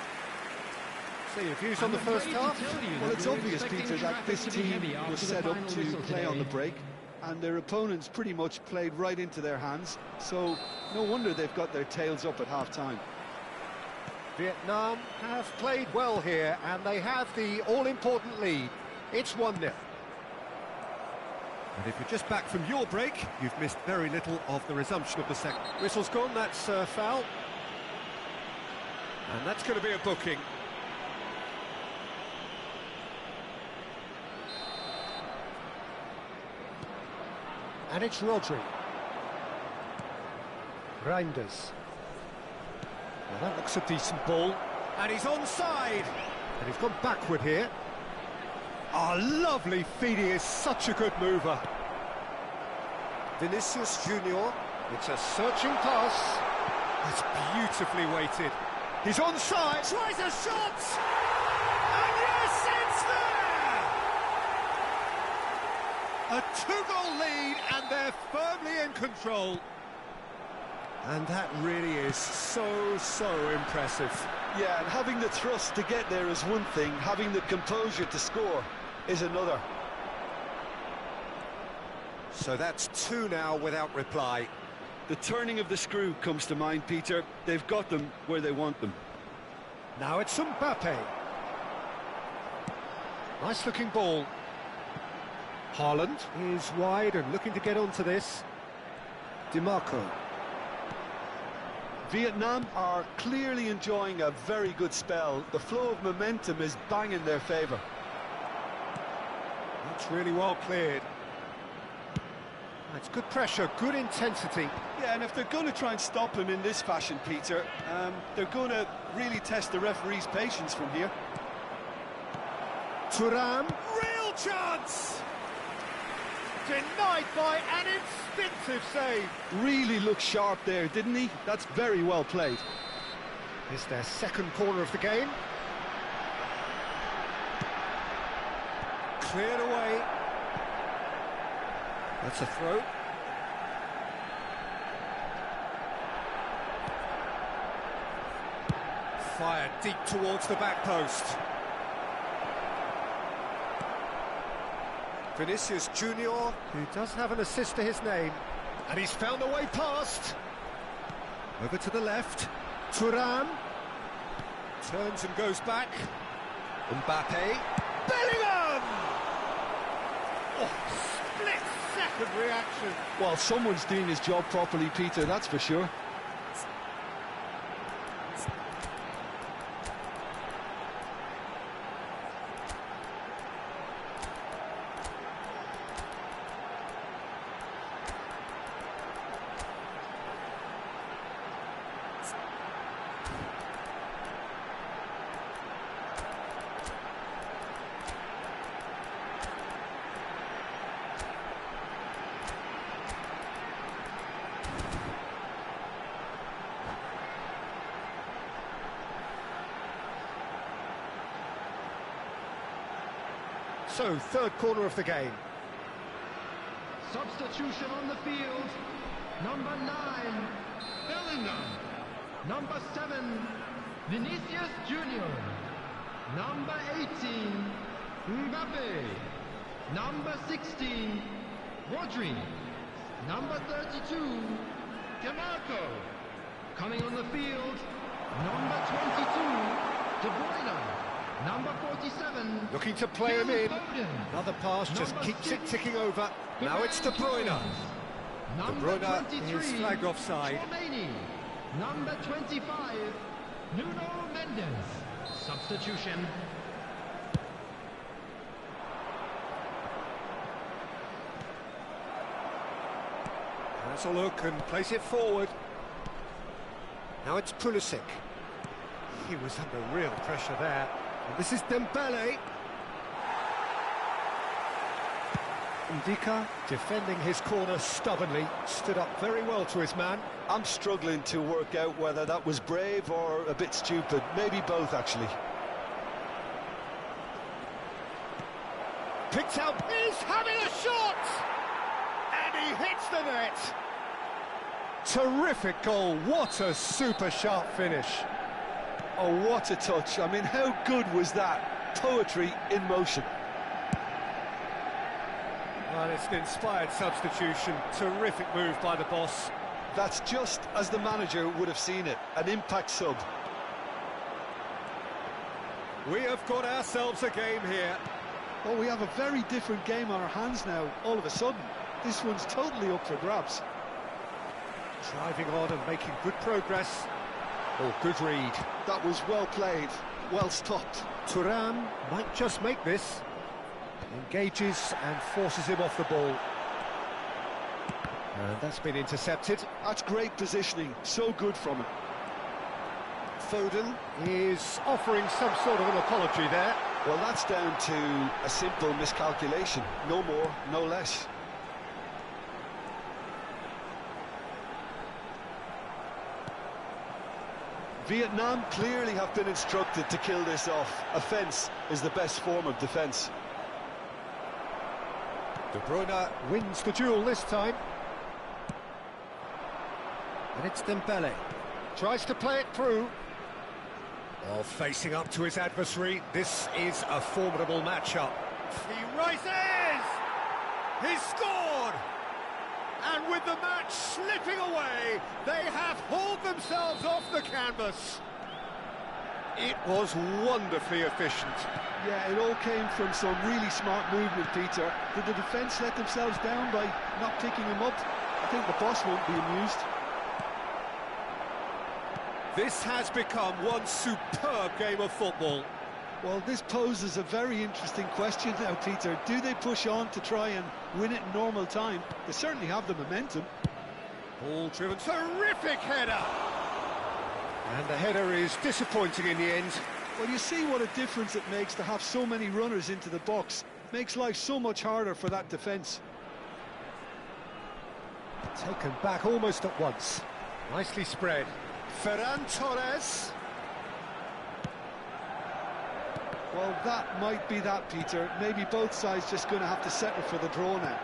Speaker 1: So your views on the first half?
Speaker 2: Well, it's obvious, Peter, that this team was set up to play on the break, and their opponents pretty much played right into their hands, so no wonder they've got their tails up at half-time.
Speaker 1: Vietnam have played well here, and they have the all-important lead. It's 1-0. And if you're just back from your break, you've missed very little of the resumption of the second. Whistle's gone, that's foul. And that's going to be a booking. And it's Rodri. Reinders. Well, that looks a decent ball. And he's onside. And he's gone backward here. Oh, lovely feed. He is such a good mover. Vinicius Junior. It's a searching pass. That's beautifully weighted. He's onside. Tries a shot. And yes, it's there! A 2-goal lead, and they're firmly in control. And that really is so impressive.
Speaker 2: Yeah, and having the thrust to get there is one thing, having the composure to score is another.
Speaker 1: So that's 2 now without reply.
Speaker 2: The turning of the screw comes to mind, Peter. They've got them where they want them.
Speaker 1: Now it's Mbappe. Nice looking ball. Haaland is wide and looking to get onto this. DiMarco.
Speaker 2: Vietnam are clearly enjoying a very good spell. The flow of momentum is bang in their favour.
Speaker 1: That's really well cleared. It's good pressure, good intensity.
Speaker 2: Yeah, and if they're going to try and stop him in this fashion, Peter, they're going to really test the referee's patience from here.
Speaker 1: Thuram, real chance! Denied by an instinctive save.
Speaker 2: Really looked sharp there, didn't he? That's very well played.
Speaker 1: It's their second corner of the game. Cleared away. That's a throw. Fired deep towards the back post. Vinicius Junior, who does have an assist to his name. And he's found a way past. Over to the left. Thuram. Turns and goes back. Mbappe. Bellingham! Oh, split-second reaction.
Speaker 2: Well, someone's doing his job properly, Peter, that's for sure.
Speaker 1: So, third corner of the game.
Speaker 3: Substitution on the field. Number 9, Bellingham. Number 7, Vinicius Junior. Number 18, Mbappe. Number 16, Rodri. Number 32, Demarco. Coming on the field, number 22, De Bruyne. Number 47,
Speaker 1: Looking to play him in.
Speaker 3: Foden.
Speaker 1: Another pass just
Speaker 3: Number
Speaker 1: keeps it
Speaker 3: 6,
Speaker 1: ticking over. Now it's De Bruyne. De
Speaker 3: Number
Speaker 1: Bruyne
Speaker 3: 23,
Speaker 1: is flagged offside.
Speaker 3: Tchouaméni. Number 25, Nuno Mendes. Substitution.
Speaker 1: Has a look and plays it forward. Now it's Pulisic. He was under real pressure there. And this is Dembele. Ndika defending his corner stubbornly, stood up very well to his man.
Speaker 2: I'm struggling to work out whether that was brave or a bit stupid. Maybe both, actually.
Speaker 1: Picked out, he's having a shot! And he hits the net! Terrific goal, what a super sharp finish.
Speaker 2: Oh, what a touch. I mean, how good was that? Poetry in motion.
Speaker 1: Well, it's an inspired substitution, terrific move by the boss.
Speaker 2: That's just as the manager would have seen it, an impact sub.
Speaker 1: We have got ourselves a game here.
Speaker 2: Well, we have a very different game on our hands now, all of a sudden. This one's totally up for grabs.
Speaker 1: Driving on and making good progress. Oh, good read.
Speaker 2: That was well played, well stopped.
Speaker 1: Thuram might just make this. Engages and forces him off the ball. And that's been intercepted.
Speaker 2: That's great positioning, so good from him.
Speaker 1: Foden is offering some sort of an apology there.
Speaker 2: Well, that's down to a simple miscalculation. No more, no less. Vietnam clearly have been instructed to kill this off. Offence is the best form of defence.
Speaker 1: De Bruyne wins the duel this time. And it's Dembele. Tries to play it through. While facing up to his adversary, this is a formidable matchup. He rises! He's scored! And with the match slipping away, they have hauled themselves off the canvas. It was wonderfully efficient.
Speaker 2: Yeah, it all came from some really smart movement, Peter. Did the defence let themselves down by not picking him up? I think the boss won't be amused.
Speaker 1: This has become one superb game of football.
Speaker 2: Well, this poses a very interesting question now, Peter. Do they push on to try and win it in normal time? They certainly have the momentum.
Speaker 1: Ball driven, terrific header! And the header is disappointing in the end.
Speaker 2: Well, you see what a difference it makes to have so many runners into the box. Makes life so much harder for that defence.
Speaker 1: Taken back almost at once. Nicely spread. Ferran Torres.
Speaker 2: Well, that might be that, Peter. Maybe both sides just going to have to settle for the draw now.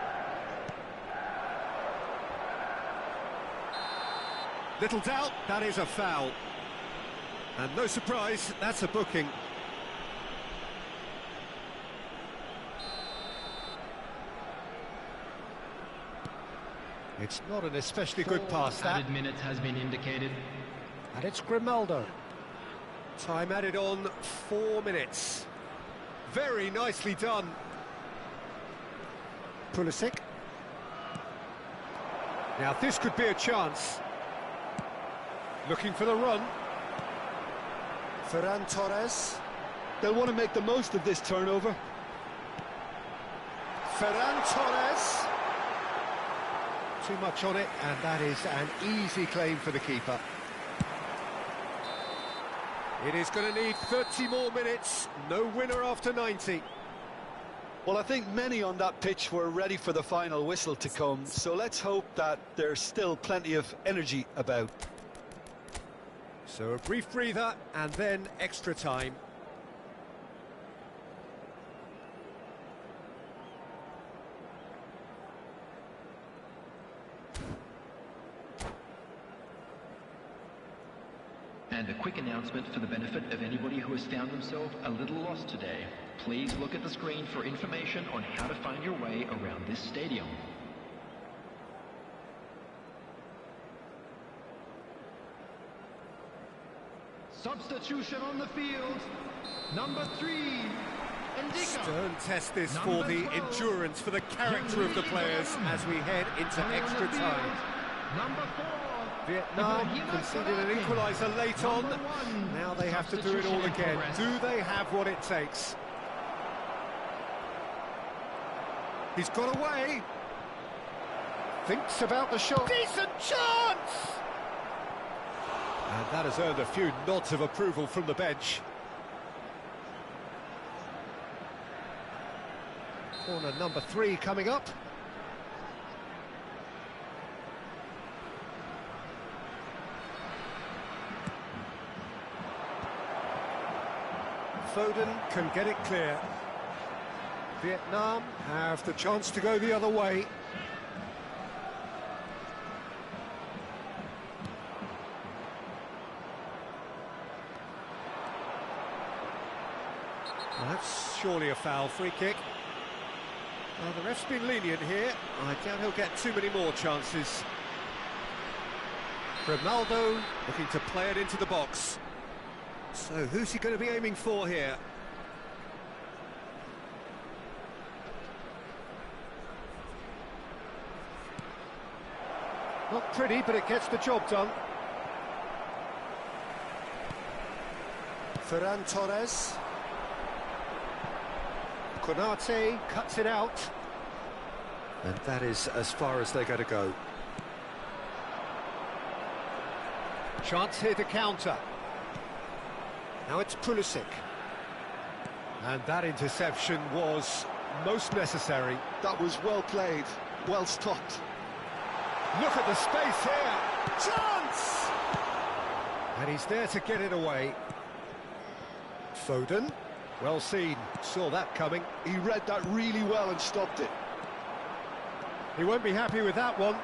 Speaker 1: Little doubt, that is a foul. And no surprise, that's a booking. It's not an especially good pass, that.
Speaker 3: Added minutes has been indicated.
Speaker 1: And it's Grimaldo. Time added on 4 minutes. Very nicely done. Pulisic. Now this could be a chance. Looking for the run. Ferran Torres.
Speaker 2: They'll want to make the most of this turnover.
Speaker 1: Ferran Torres. Too much on it, and that is an easy claim for the keeper. It is going to need 30 more minutes. No winner after 90.
Speaker 2: Well, I think many on that pitch were ready for the final whistle to come, so let's hope that there's still plenty of energy about.
Speaker 1: So a brief breather, and then extra time.
Speaker 4: And a quick announcement for the benefit of anybody who has found themselves a little lost today. Please look at the screen for information on how to find your way around this stadium.
Speaker 3: Substitution on the field. Number 3, Indica.
Speaker 1: Stern test this for the
Speaker 3: 12,
Speaker 1: endurance, for the character of the players as we head into extra time.
Speaker 3: Number 4,
Speaker 1: Vietnam conceded an equaliser late on. Now they have to do it all again. Do they have what it takes? He's got away. Thinks about the shot. Decent chance! And that has earned a few nods of approval from the bench. Corner number 3 coming up. Foden can get it clear. Vietnam have the chance to go the other way. Well, that's surely a foul. Free kick. Well, the ref's been lenient here. I doubt he'll get too many more chances. Ronaldo looking to play it into the box. So who's he going to be aiming for here? Not pretty, but it gets the job done. Ferran Torres. Konate cuts it out. And that is as far as they're going to go. Chance here to counter. Now it's Pulisic. And that interception was most necessary.
Speaker 2: That was well played, well stopped.
Speaker 1: Look at the space here. Chance! And he's there to get it away. Foden. Well seen. Saw that coming.
Speaker 2: He read that really well and stopped it.
Speaker 1: He won't be happy with that one.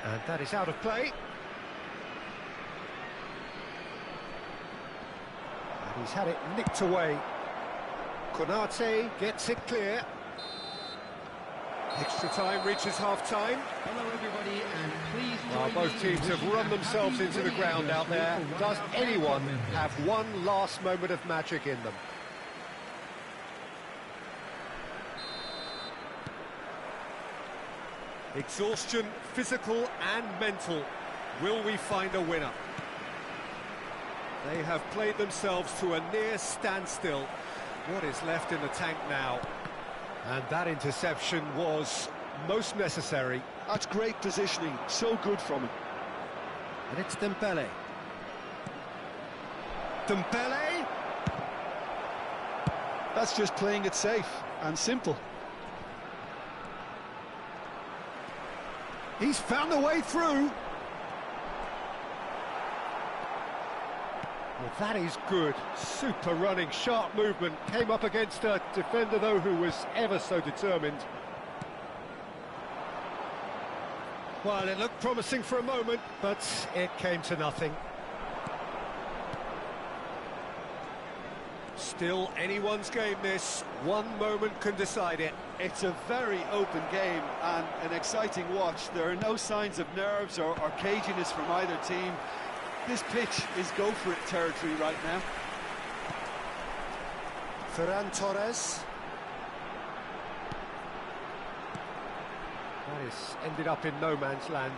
Speaker 1: And that is out of play. And he's had it nicked away. Konate gets it clear. Extra time reaches half-time.
Speaker 3: Hello everybody, and please
Speaker 1: Well, both teams have run themselves into the ground out there. Does anyone have one last moment of magic in them? Exhaustion, physical and mental. Will we find a winner? They have played themselves to a near standstill. What is left in the tank now? And that interception was most necessary.
Speaker 2: That's great positioning, so good from him.
Speaker 1: And it's Dembele. Dembele!
Speaker 2: That's just playing it safe and simple.
Speaker 1: He's found a way through. Well, that is good. Super running, sharp movement. Came up against a defender, though, who was ever so determined. Well, it looked promising for a moment, but it came to nothing. Still anyone's game, this. One moment can decide it.
Speaker 2: It's a very open game and an exciting watch. There are no signs of nerves or caginess from either team. This pitch is go-for-it territory right now.
Speaker 1: Ferran Torres. That has ended up in no man's land.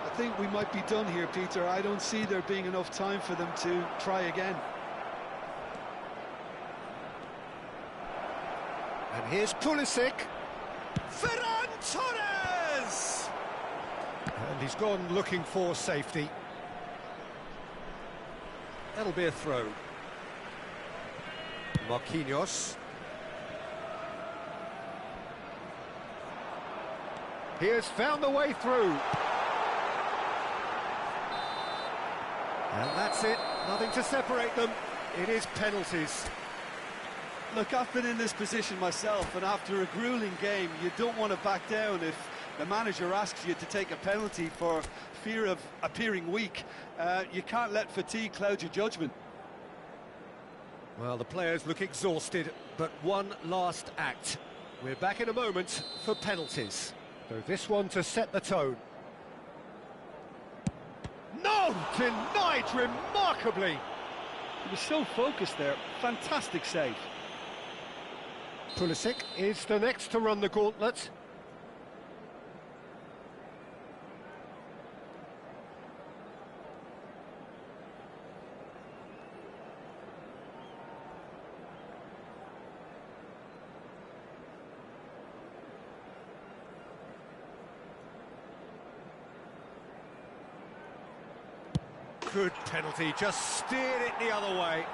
Speaker 2: I think we might be done here, Peter. I don't see there being enough time for them to try again.
Speaker 1: And here's Pulisic. Ferran Torres! And he's gone looking for safety. That'll be a throw. Marquinhos. He has found the way through. And that's it. Nothing to separate them. It is penalties.
Speaker 2: Look, I've been in this position myself, and after a grueling game, you don't want to back down if the manager asks you to take a penalty for fear of appearing weak. You can't let fatigue cloud your judgment.
Speaker 1: Well, the players look exhausted, but one last act. We're back in a moment for penalties. So this one to set the tone. No! Denied remarkably!
Speaker 2: He was so focused there. Fantastic save.
Speaker 1: Pulisic is the next to run the gauntlet. Good penalty, just steered it the other way.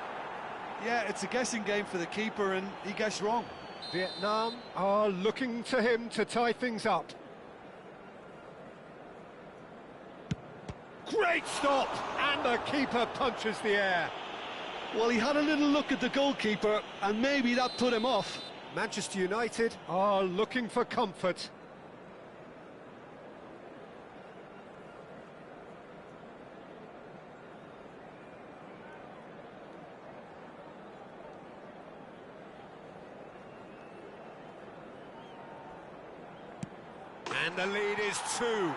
Speaker 2: Yeah, it's a guessing game for the keeper, and he guessed wrong.
Speaker 1: Vietnam are looking to him to tie things up. Great stop! And the keeper punches the air.
Speaker 2: Well, he had a little look at the goalkeeper, and maybe that put him off.
Speaker 1: Manchester United are looking for comfort. And the lead is 2.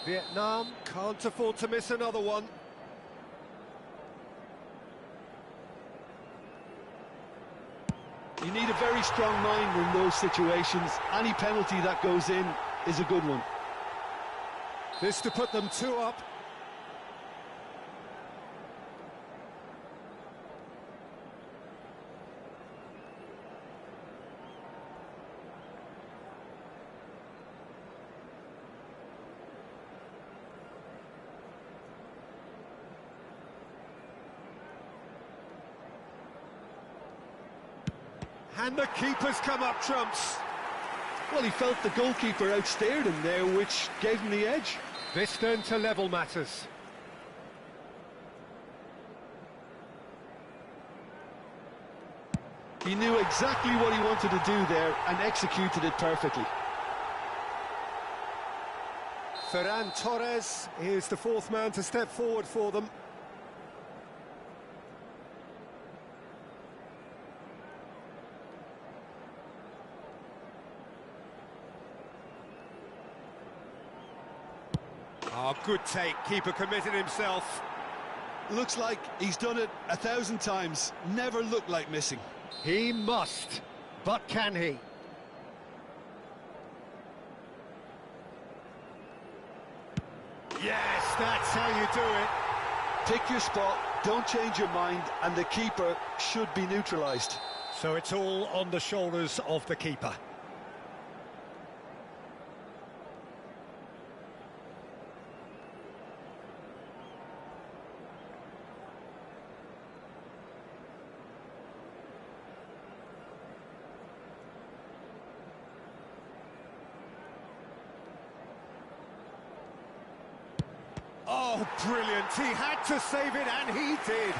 Speaker 1: Vietnam can't afford to miss another one.
Speaker 2: You need a very strong mind in those situations. Any penalty that goes in is a good one.
Speaker 1: This to put them 2 up. And the keeper's come up trumps.
Speaker 2: Well, he felt the goalkeeper outstared him there, which gave him the edge.
Speaker 1: This then to level matters.
Speaker 2: He knew exactly what he wanted to do there and executed it perfectly.
Speaker 1: Ferran Torres is the 4th man to step forward for them. Oh, good take. Keeper committed himself.
Speaker 2: Looks like he's done it 1,000 times. Never looked like missing.
Speaker 1: He must, but can he? Yes, that's how you do it.
Speaker 2: Pick your spot, don't change your mind, and the keeper should be neutralised.
Speaker 1: So it's all on the shoulders of the keeper. Oh, brilliant. He had to save it, and he did.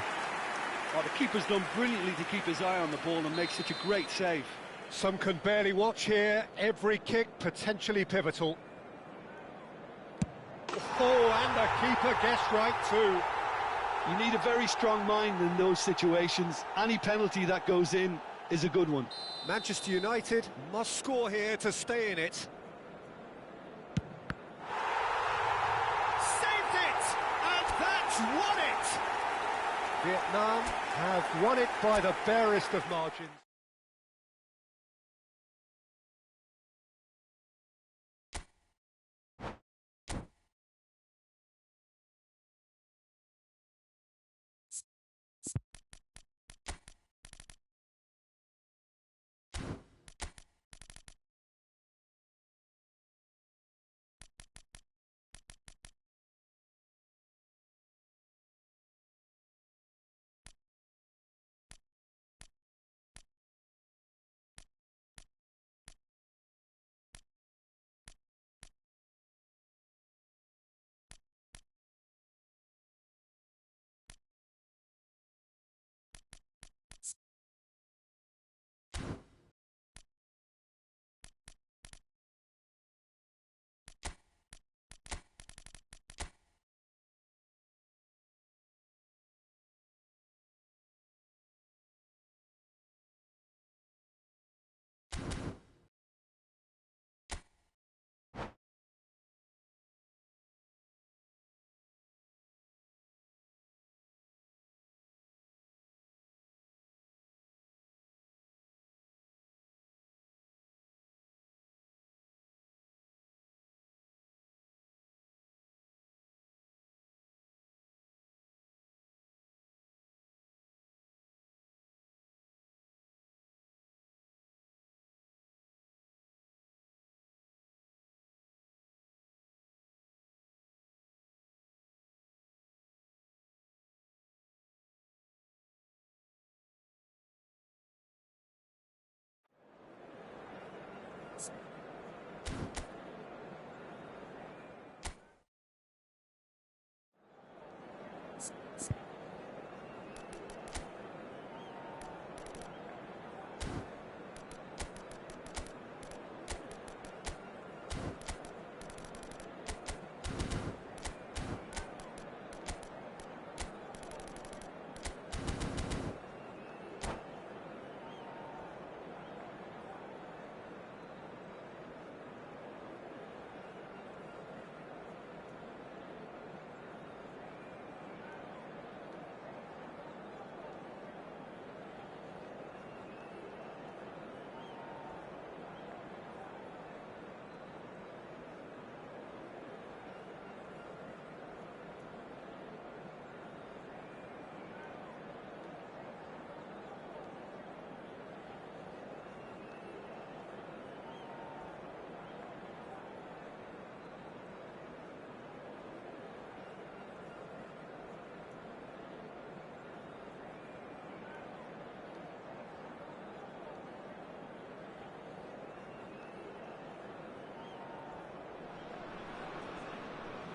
Speaker 2: Oh, the keeper's done brilliantly to keep his eye on the ball and make such a great save.
Speaker 1: Some can barely watch here. Every kick potentially pivotal. Oh, and the keeper guessed right too.
Speaker 2: You need a very strong mind in those situations. Any penalty that goes in is a good one.
Speaker 1: Manchester United must score here to stay in it. Won it! Vietnam have won it by the barest of margins.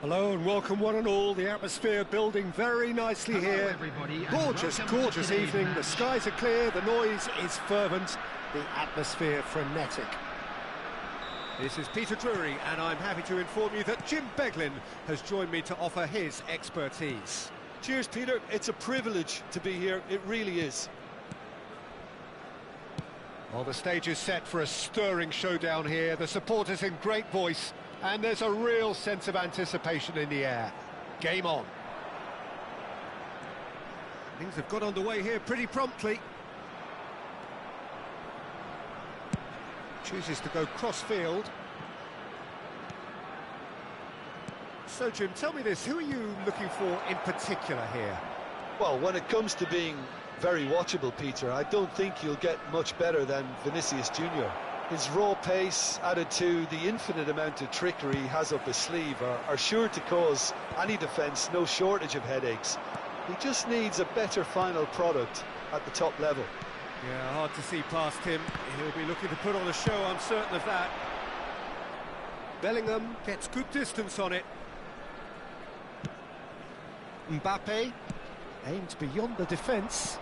Speaker 1: Hello and welcome one and all. The atmosphere building very nicely here.
Speaker 3: Everybody, and
Speaker 1: Gorgeous,
Speaker 3: welcome to
Speaker 1: gorgeous
Speaker 3: today's
Speaker 1: evening. The
Speaker 3: match.
Speaker 1: skies are clear, the noise is fervent, the atmosphere frenetic. This is Peter Drury, and I'm happy to inform you that Jim Beglin has joined me to offer his expertise.
Speaker 2: Cheers, Peter. It's a privilege to be here. It really is.
Speaker 1: Well, the stage is set for a stirring showdown here. The supporters in great voice, and there's a real sense of anticipation in the air. Game on. Things have got underway here pretty promptly. Chooses to go cross-field. So, Jim, tell me this, who are you looking for in particular here?
Speaker 2: Well, when it comes to being very watchable, Peter, I don't think you'll get much better than Vinicius Junior. His raw pace, added to the infinite amount of trickery he has up his sleeve, are sure to cause any defence no shortage of headaches. He just needs a better final product at the top level.
Speaker 1: Yeah, hard to see past him. He'll be looking to put on a show, I'm certain of that. Bellingham gets good distance on it. Mbappe aimed beyond the defence.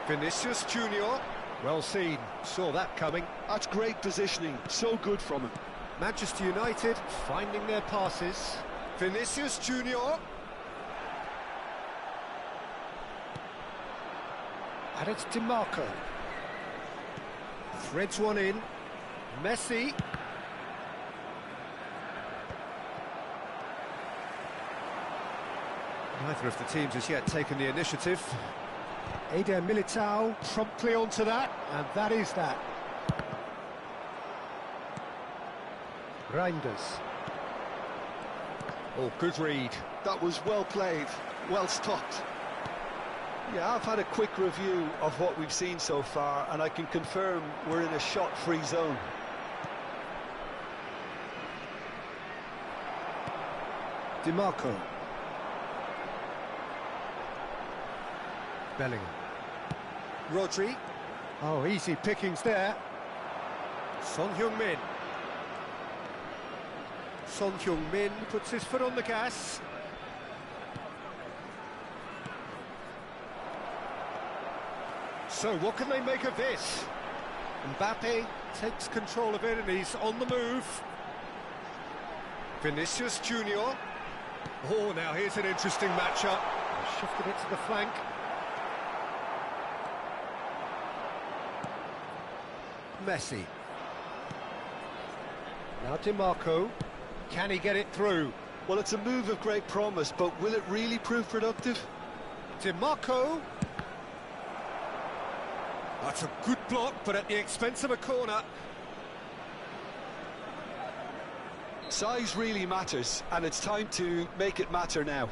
Speaker 1: Vinicius Junior, well seen, saw that coming.
Speaker 2: That's great positioning, so good from him.
Speaker 1: Manchester United finding their passes. Vinicius Junior. And it's DiMarco. Threads one in. Messi. Neither of the teams has yet taken the initiative. Eder Militao promptly onto that, and that is that. Reinders. Oh, good read.
Speaker 2: That was well played, well stopped. Yeah, I've had a quick review of what we've seen so far, and I can confirm we're in a shot-free zone.
Speaker 1: DiMarco. Bellingham. Rodri. Oh, easy pickings there. Son Heung-min. Son Heung-min puts his foot on the gas. So, what can they make of this? Mbappe takes control of it and he's on the move. Vinicius Junior. Oh, now here's an interesting matchup. Shifted it to the flank. Messi. Now DiMarco. Can he get it through?
Speaker 2: Well, it's a move of great promise, but will it really prove productive?
Speaker 1: DiMarco. That's a good block, but at the expense of a corner.
Speaker 2: Size really matters, and it's time to make it matter now.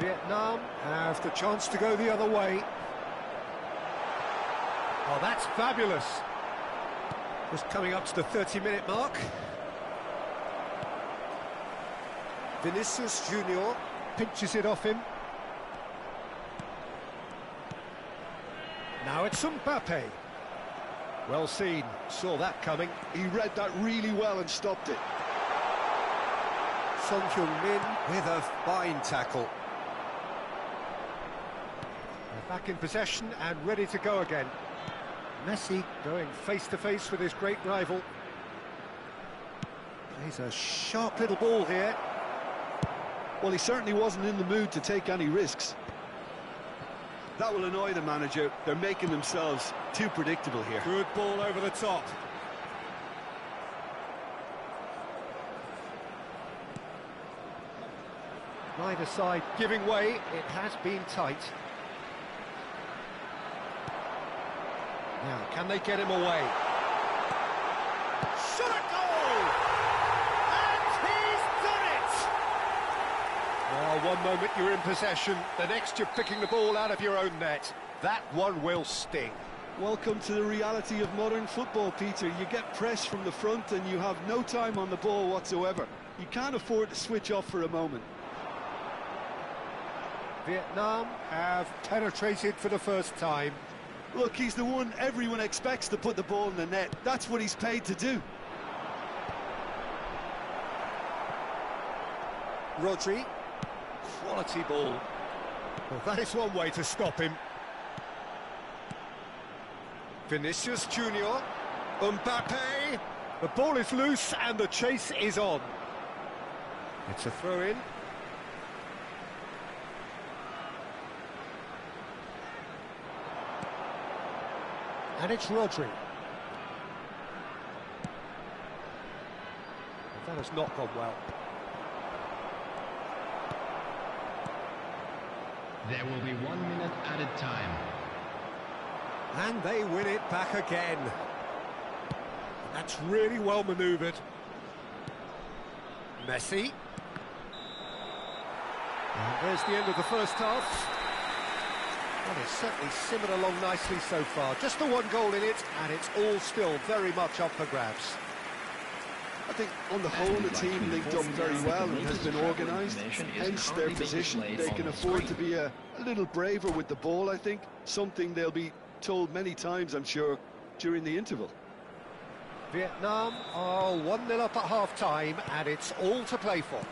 Speaker 1: Vietnam have the chance to go the other way. Oh, that's fabulous. Just coming up to the 30-minute mark. Vinicius Junior pinches it off him. Now it's Mbappe. Well seen, saw that coming.
Speaker 2: He read that really well and stopped it.
Speaker 1: Son Heung-min with a fine tackle. They're back in possession and ready to go again. Messi going face-to-face with his great rival. Plays a sharp little ball here.
Speaker 2: Well, he certainly wasn't in the mood to take any risks. That will annoy the manager. They're making themselves too predictable here.
Speaker 1: Good ball over the top. Neither side giving way. It has been tight. Now, can they get him away? Shot a goal! And he's done it! Well, one moment you're in possession, the next you're picking the ball out of your own net. That one will sting.
Speaker 2: Welcome to the reality of modern football, Peter. You get press from the front and you have no time on the ball whatsoever. You can't afford to switch off for a moment.
Speaker 1: Vietnam have penetrated for the first time.
Speaker 2: Look, he's the one everyone expects to put the ball in the net. That's what he's paid to do.
Speaker 1: Rodri. Quality ball. Well, that is one way to stop him. Vinicius Junior. Mbappe. The ball is loose and the chase is on. It's a throw-in. And it's Rodri. That has not gone well.
Speaker 3: There will be 1 minute added time.
Speaker 1: And they win it back again. That's really well manoeuvred. Messi. And there's the end of the first half. Well, it's certainly simmered along nicely so far. Just the one goal in it, and it's all still very much up for grabs.
Speaker 2: I think on the whole the team linked up very well and has been organised, hence their position. They can afford to be a little braver with the ball, I think. Something they'll be told many times, I'm sure, during the interval.
Speaker 1: Vietnam are 1-0 up at half-time, and it's all to play for.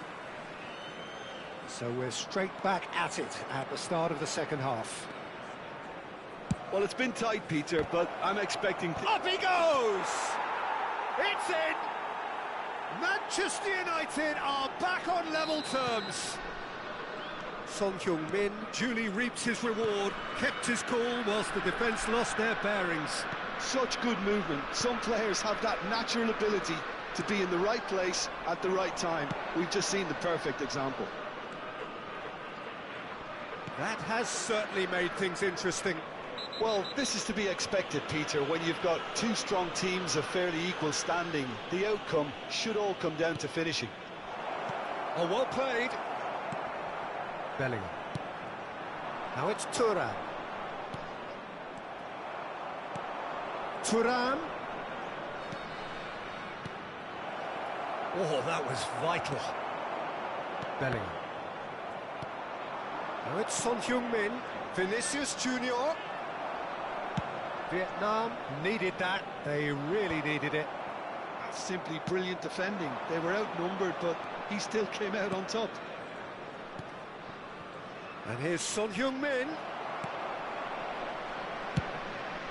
Speaker 1: So we're straight back at it at the start of the second half.
Speaker 2: Well, it's been tight, Peter, but I'm expecting...
Speaker 1: Up he goes! It's in! Manchester United are back on level terms. Son Heung-min duly reaps his reward, kept his cool whilst the defence lost their bearings.
Speaker 2: Such good movement. Some players have that natural ability to be in the right place at the right time. We've just seen the perfect example.
Speaker 1: That has certainly made things interesting.
Speaker 2: Well, this is to be expected, Peter, when you've got two strong teams of fairly equal standing. The outcome should all come down to finishing.
Speaker 1: Oh, well played. Bellingham. Now it's Thuram. Thuram. Oh, that was vital. Bellingham. Now it's Son Heung-min. Vinicius Junior. Vietnam needed that. They really needed it.
Speaker 2: That's simply brilliant defending. They were outnumbered, but he still came out on top.
Speaker 1: And here's Son Heung-min.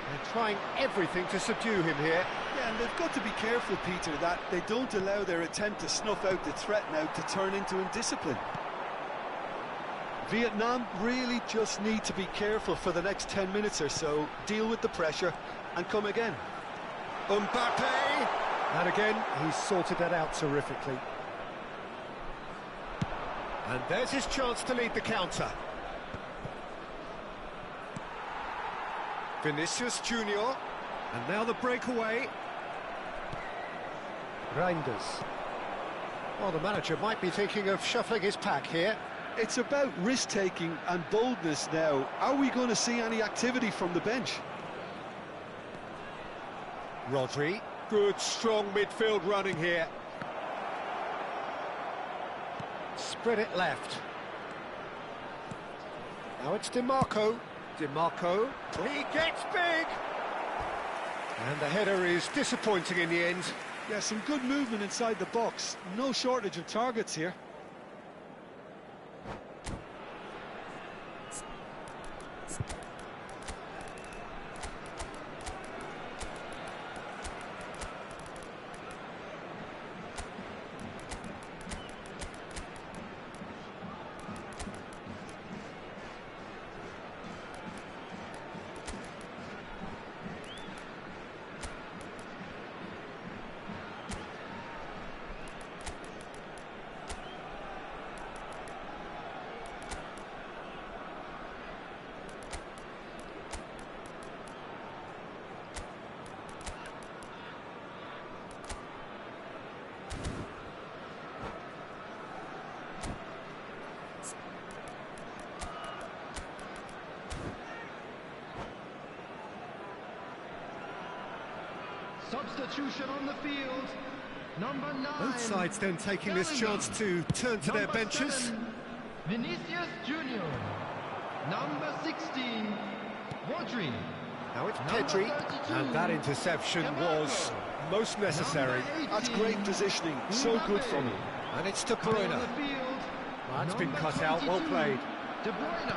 Speaker 1: They're trying everything to subdue him here.
Speaker 2: Yeah, and they've got to be careful, Peter, that they don't allow their attempt to snuff out the threat now to turn into indiscipline. Vietnam really just need to be careful for the next 10 minutes or so, deal with the pressure and come again.
Speaker 1: Mbappe! And again, he's sorted that out terrifically. And there's his chance to lead the counter. Vinicius Junior. And now the breakaway. Reinders. Well, the manager might be thinking of shuffling his pack here.
Speaker 2: It's about risk-taking and boldness now. Are we going to see any activity from the bench?
Speaker 1: Rodri. Good, strong midfield running here. Spread it left. Now it's DiMarco. DiMarco. He gets big! And the header is disappointing in the end.
Speaker 2: Yeah, some good movement inside the box. No shortage of targets here.
Speaker 3: Substitution on the field. Number 9.
Speaker 1: Both sides then taking this chance to turn to their benches.
Speaker 3: Vinicius Junior. Number 16, Rodri.
Speaker 1: Now it's
Speaker 3: Number
Speaker 1: Pedri,
Speaker 3: 32,
Speaker 1: and that interception was most necessary.
Speaker 2: That's great positioning, so good from him.
Speaker 1: And it's De
Speaker 3: Coming
Speaker 1: Bruyne.
Speaker 3: on the field,
Speaker 1: That's been
Speaker 3: number
Speaker 1: cut out, well
Speaker 3: 22,
Speaker 1: played.
Speaker 3: De Bruyne.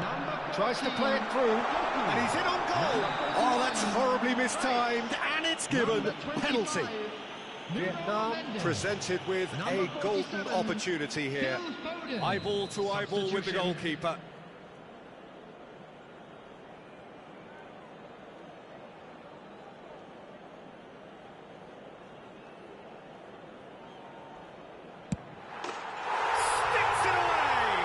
Speaker 3: Number
Speaker 1: Tries to
Speaker 3: 14,
Speaker 1: play it through, and he's in on goal. Oh, that's horribly mistimed, and it's given
Speaker 3: Number
Speaker 1: penalty.
Speaker 3: 25,
Speaker 1: Vietnam
Speaker 3: Mendes.
Speaker 1: presented with a
Speaker 3: Number
Speaker 1: golden
Speaker 3: 47,
Speaker 1: opportunity here.
Speaker 3: Phil Foden.
Speaker 1: Eyeball to eyeball with the
Speaker 3: Substitution.
Speaker 1: goalkeeper. Sticks it away!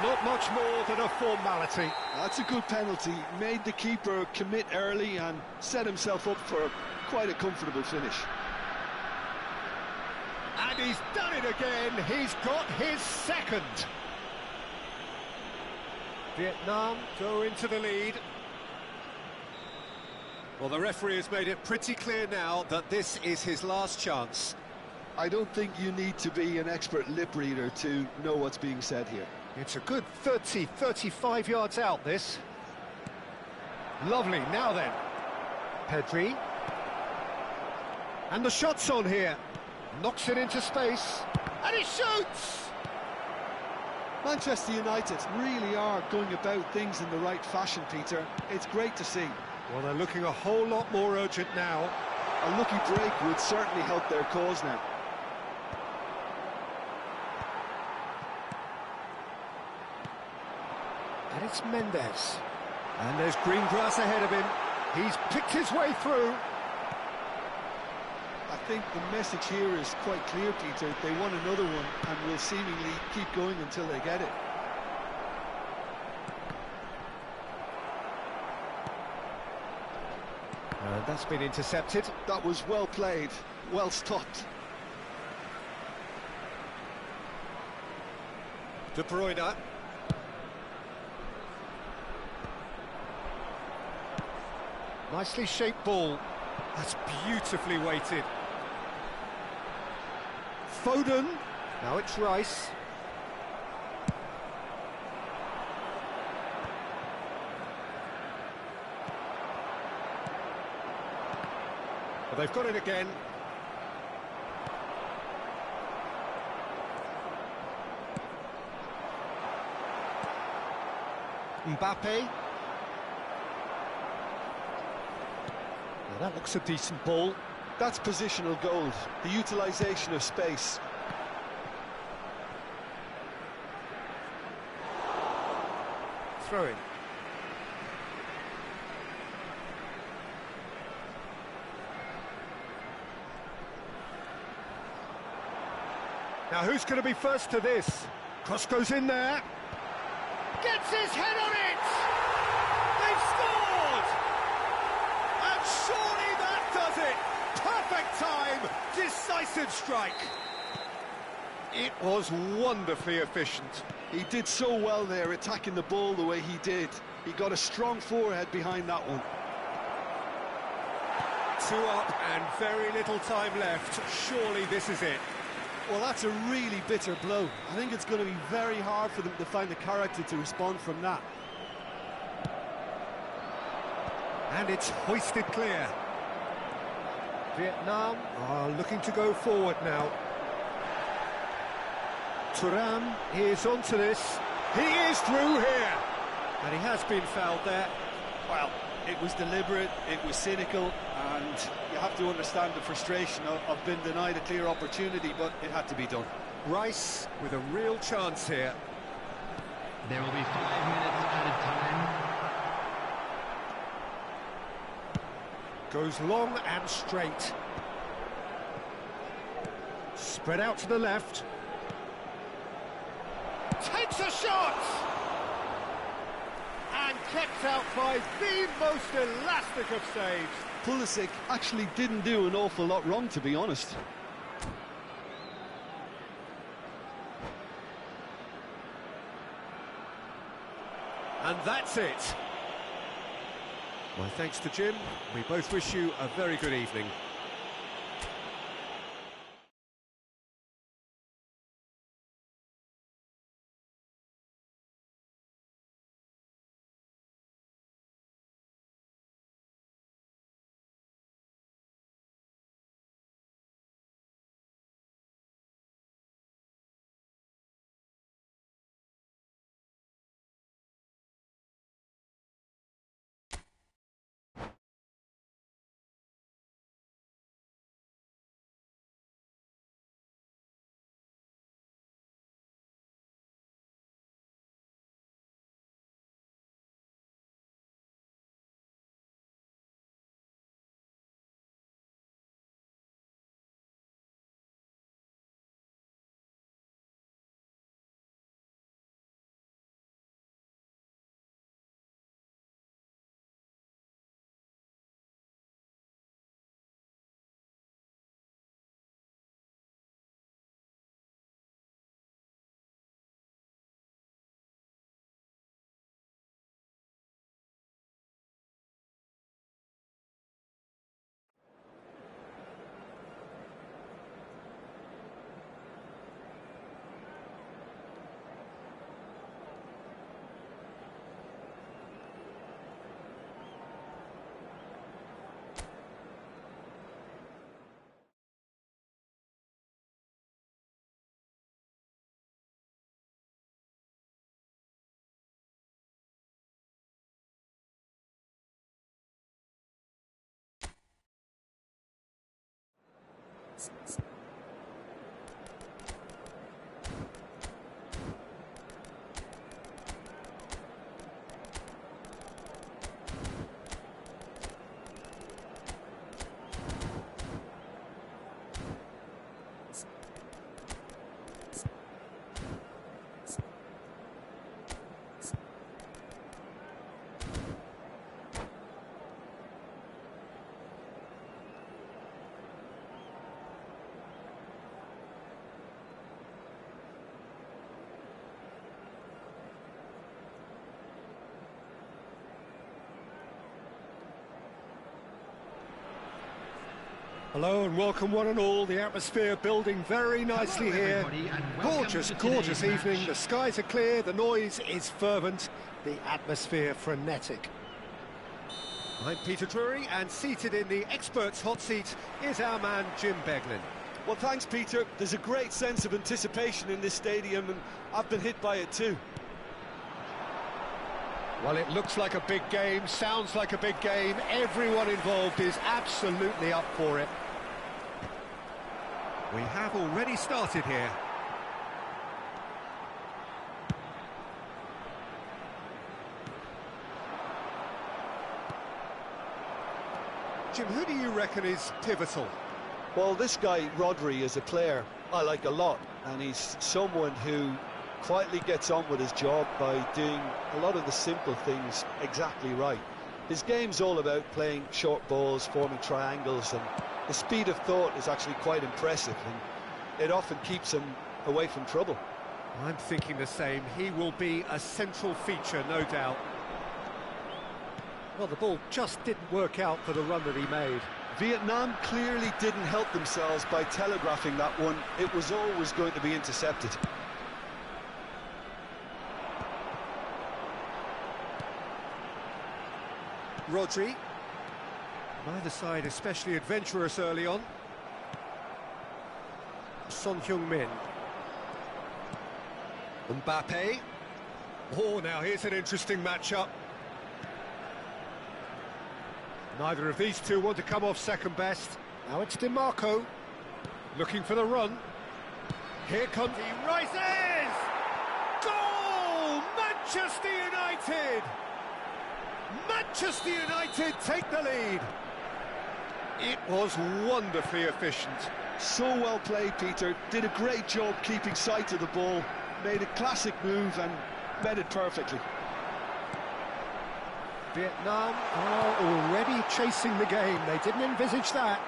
Speaker 1: Not much more than a formality.
Speaker 2: That's a good penalty. Made the keeper commit early and set himself up for quite a comfortable finish.
Speaker 1: And he's done it again. He's got his second. Vietnam go into the lead. Well, the referee has made it pretty clear now that this is his last chance.
Speaker 2: I don't think you need to be an expert lip reader to know what's being said here.
Speaker 1: It's a good 30, 35 yards out, this. Lovely, now then. Pedri. And the shot's on here. Knocks it into space. And he shoots!
Speaker 2: Manchester United really are going about things in the right fashion, Peter. It's great to see.
Speaker 1: Well, they're looking a whole lot more urgent now.
Speaker 2: A lucky break would certainly help their cause now.
Speaker 1: And it's Mendes. And there's green grass ahead of him. He's picked his way through.
Speaker 2: I think the message here is quite clear, Peter. They want another one and will seemingly keep going until they get it.
Speaker 1: And that's been intercepted.
Speaker 2: That was well played, well stopped.
Speaker 1: De Bruyne. Nicely shaped ball. That's beautifully weighted. Foden. Now it's Rice. Well, they've got it again. Mbappe. Now that looks a decent ball.
Speaker 2: That's positional gold, the utilisation of space.
Speaker 1: Throw in. Now who's going to be first to this? Cross goes in there. Gets his head on it! They've scored! And surely that does it! Perfect time! Decisive strike! It was wonderfully efficient.
Speaker 2: He did so well there, attacking the ball the way he did. He got a strong forehead behind that one.
Speaker 1: 2 up and very little time left. Surely this is it.
Speaker 2: Well, that's a really bitter blow. I think it's going to be very hard for them to find the character to respond from that.
Speaker 1: And it's hoisted clear. Vietnam are looking to go forward now. Thuram is onto this. He is through here. And he has been fouled there.
Speaker 2: Well, it was deliberate, it was cynical, and you have to understand the frustration of being denied a clear opportunity, but it had to be done.
Speaker 1: Rice with a real chance here.
Speaker 4: There will be 5 minutes added time.
Speaker 1: Goes long and straight. Spread out to the left. Takes a shot! And kept out by the most elastic of saves.
Speaker 2: Pulisic actually didn't do an awful lot wrong, to be honest.
Speaker 1: And that's it. My thanks to Jim. We both wish you a very good evening. Hello and welcome one and all. The atmosphere building very nicely here. Gorgeous, gorgeous evening. The skies are clear, the noise is fervent, the atmosphere frenetic. I'm Peter Drury, and seated in the experts' hot seat is our man Jim Beglin.
Speaker 2: Well, thanks, Peter. There's a great sense of anticipation in this stadium, and I've been hit by it too.
Speaker 1: Well, it looks like a big game, sounds like a big game. Everyone involved is absolutely up for it. We have already started here. Jim, who do you reckon is pivotal?
Speaker 2: Well, this guy, Rodri, is a player I like a lot, and he's someone who quietly gets on with his job by doing a lot of the simple things exactly right. His game's all about playing short balls, forming triangles, and the speed of thought is actually quite impressive, and it often keeps him away from trouble.
Speaker 1: I'm thinking the same. He will be a central feature, no doubt. Well, the ball just didn't work out for the run that he made.
Speaker 2: Vietnam clearly didn't help themselves by telegraphing that one. It was always going to be intercepted.
Speaker 1: Rodri. Neither side especially adventurous early on. Son Heung-min. Mbappe. Oh, now here's an interesting matchup. Neither of these two want to come off second best. Now it's DiMarco. Looking for the run. Here comes... He rises! Goal! Manchester United! Manchester United take the lead. It was wonderfully efficient.
Speaker 2: So well played, Peter. Did a great job keeping sight of the ball. Made a classic move and met it perfectly.
Speaker 1: Vietnam are already chasing the game. They didn't envisage that.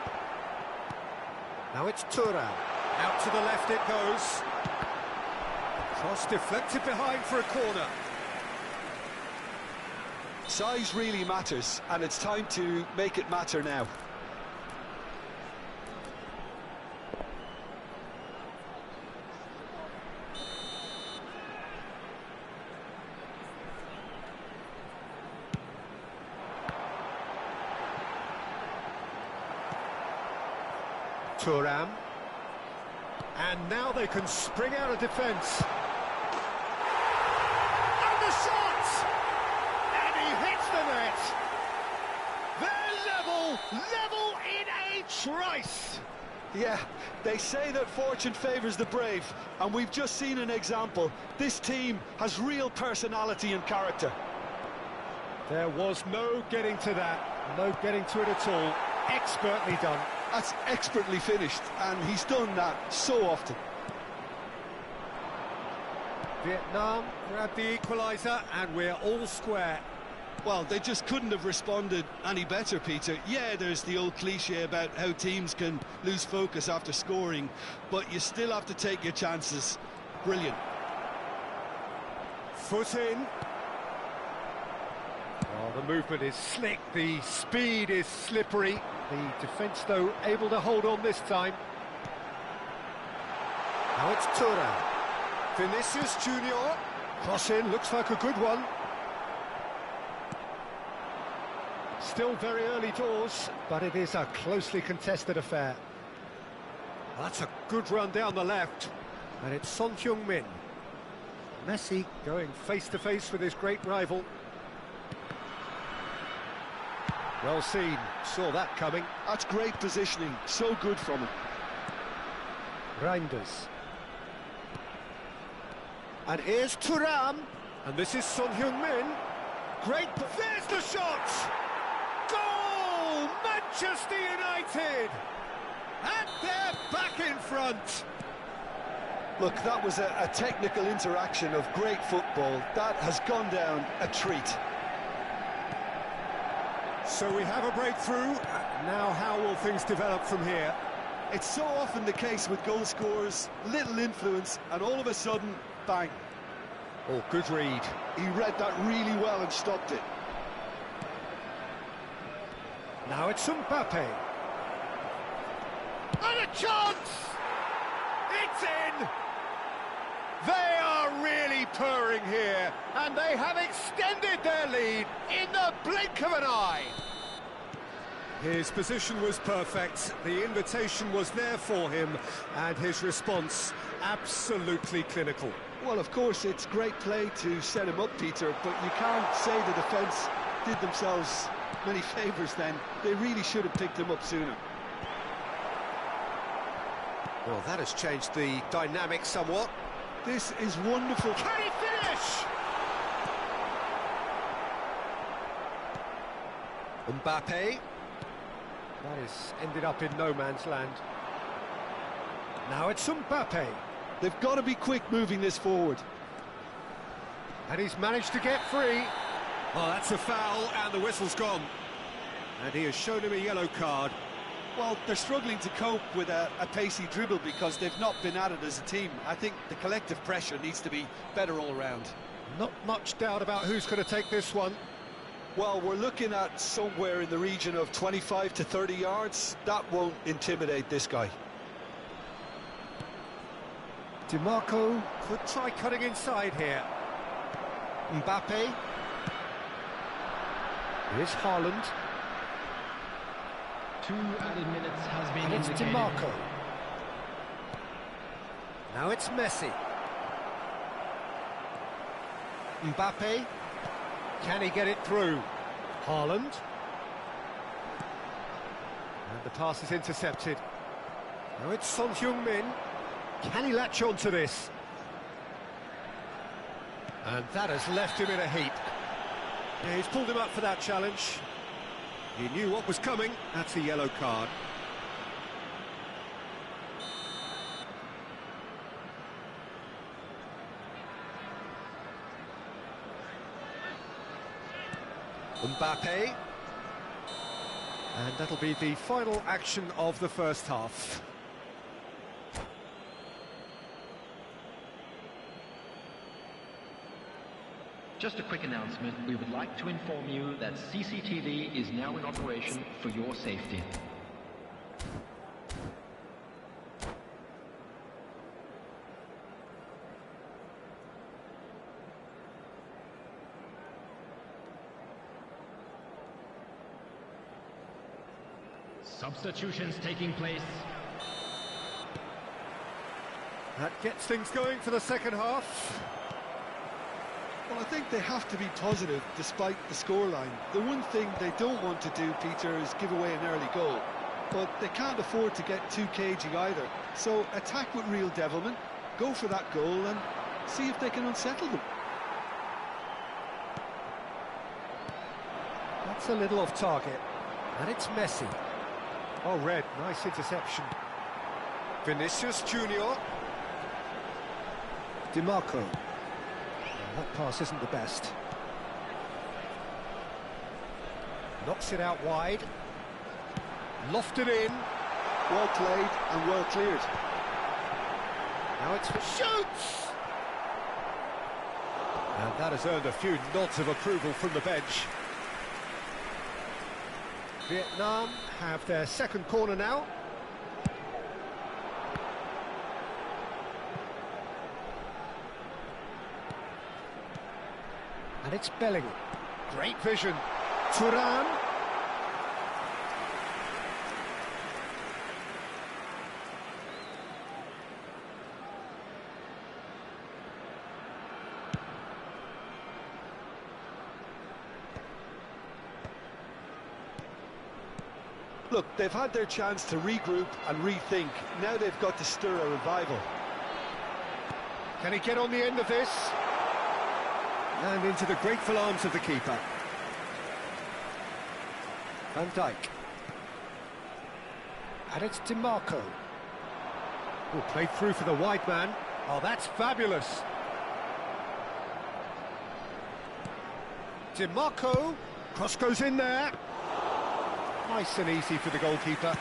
Speaker 1: Now it's Thuram. Out to the left it goes. Cross deflected behind for a corner.
Speaker 2: Size really matters, and it's time to make it matter now.
Speaker 1: Thuram. And now they can spring out of defence. And the shot! And he hits the net. They're level in a trice.
Speaker 2: Yeah, they say that fortune favours the brave, and we've just seen an example. This team has real personality and character.
Speaker 1: There was no getting to that, no getting to it at all. Expertly done.
Speaker 2: That's expertly finished, and he's done that so often.
Speaker 1: Vietnam grabbed the equaliser, and we're all square.
Speaker 2: Well, they just couldn't have responded any better, Peter. Yeah, there's the old cliche about how teams can lose focus after scoring, but you still have to take your chances. Brilliant.
Speaker 1: Foot in. Oh, the movement is slick, the speed is slippery. The defence, though, able to hold on this time. Now it's Thuram. Vinicius Junior. Cross in, looks like a good one. Still very early doors, but it is a closely contested affair. That's a good run down the left. And it's Son Heung-min. Messi going face-to-face with his great rival. Well seen, saw that coming.
Speaker 2: That's great positioning, so good from him.
Speaker 1: Reinders. And here's Thuram. And this is Son Heung-min. Great. There's the shot! Goal! Manchester United! And they're back in front.
Speaker 2: Look, that was a technical interaction of great football. That has gone down a treat.
Speaker 1: So we have a breakthrough. Now how will things develop from here?
Speaker 2: It's so often the case with goal scorers, little influence, and all of a sudden, bang.
Speaker 1: Oh, good read.
Speaker 2: He read that really well and stopped it.
Speaker 1: Now it's Mbappe. And a chance! It's in! They are really purring here, and they have extended their lead in the blink of an eye. His position was perfect, the invitation was there for him, and his response absolutely clinical.
Speaker 2: Well, of course, it's great play to set him up, Peter, but you can't say the defence did themselves many favours then. They really should have picked him up sooner.
Speaker 1: Well, that has changed the dynamic somewhat.
Speaker 2: This is wonderful.
Speaker 1: Can he finish? Mbappe. That has ended up in no man's land. Now it's Mbappe.
Speaker 2: They've got to be quick moving this forward.
Speaker 1: And he's managed to get free. Oh, that's a foul, and the whistle's gone. And he has shown him a yellow card.
Speaker 2: Well, they're struggling to cope with a pacey dribble because they've not been at it as a team. I think the collective pressure needs to be better all around.
Speaker 1: Not much doubt about who's going to take this one.
Speaker 2: Well, we're looking at somewhere in the region of 25 to 30 yards. That won't intimidate this guy.
Speaker 1: DiMarco could try cutting inside here. Mbappe. Here's Haaland.
Speaker 4: 2 added minutes has been
Speaker 1: And it's
Speaker 4: indicated.
Speaker 1: DiMarco. Now it's Messi. Mbappe. Can he get it through? Haaland. And the pass is intercepted. Now it's Son Heung-min. Can he latch on to this? And that has left him in a heap. Yeah, he's pulled him up for that challenge. He knew what was coming. That's a yellow card. Mbappe. And that'll be the final action of the first half.
Speaker 4: Just a quick announcement. We would like to inform you that CCTV is now in operation for your safety.
Speaker 3: Substitutions taking place.
Speaker 1: That gets things going for the second half.
Speaker 2: Well, I think they have to be positive despite the scoreline. The one thing they don't want to do, Peter, is give away an early goal. But they can't afford to get too cagey either. So attack with real devilment, go for that goal and see if they can unsettle them.
Speaker 1: That's a little off target. And it's Messi. Oh, red, nice interception. Vinicius Junior. DiMarco. That pass isn't the best. Knocks it out wide. Lofted in.
Speaker 2: Well played and well cleared.
Speaker 1: Now it's shoots! And that has earned a few nods of approval from the bench. Vietnam have their second corner now. And it's Bellingham. Great vision. Thuram.
Speaker 2: Look, they've had their chance to regroup and rethink. Now they've got to stir a revival.
Speaker 1: Can he get on the end of this? And into the grateful arms of the keeper. Van Dijk. And it's DiMarco. Oh, played through for the wide man. Oh, that's fabulous. DiMarco. Cross goes in there. Nice and easy for the goalkeeper.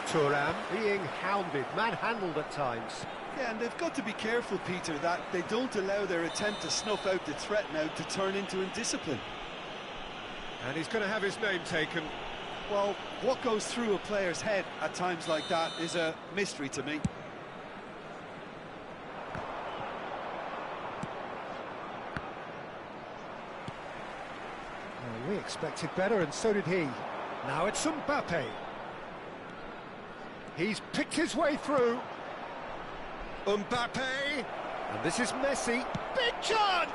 Speaker 1: Thuram being hounded, manhandled at times.
Speaker 2: Yeah, and they've got to be careful, Peter, that they don't allow their attempt to snuff out the threat now to turn into indiscipline.
Speaker 1: And he's going to have his name taken.
Speaker 2: Well, what goes through a player's head at times like that is a mystery to me.
Speaker 1: Well, we expected better, and so did he. Now it's Mbappe. He's picked his way through. Mbappe. And this is Messi. Big chance!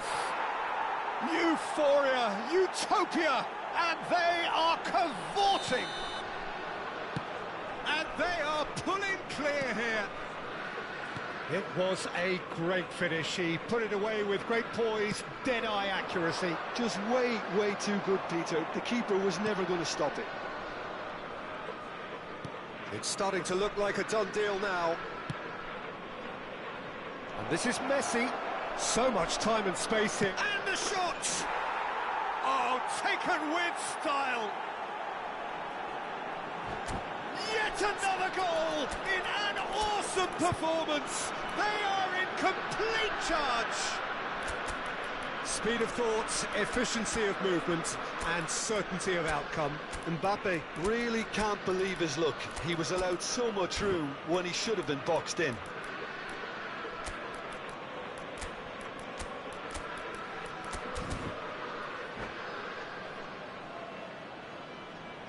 Speaker 1: Euphoria, utopia, and they are cavorting. And they are pulling clear here. It was a great finish. He put it away with great poise, dead-eye accuracy.
Speaker 2: Just way, way too good, Peter. The keeper was never going to stop it.
Speaker 1: It's starting to look like a done deal now. And this is Messi. So much time and space here. And the shot! Oh, taken with style. Yet another goal in an awesome performance. They are in complete charge. Speed of thought, efficiency of movement, and certainty of outcome.
Speaker 2: Mbappe really can't believe his luck. He was allowed so much room when he should have been boxed in.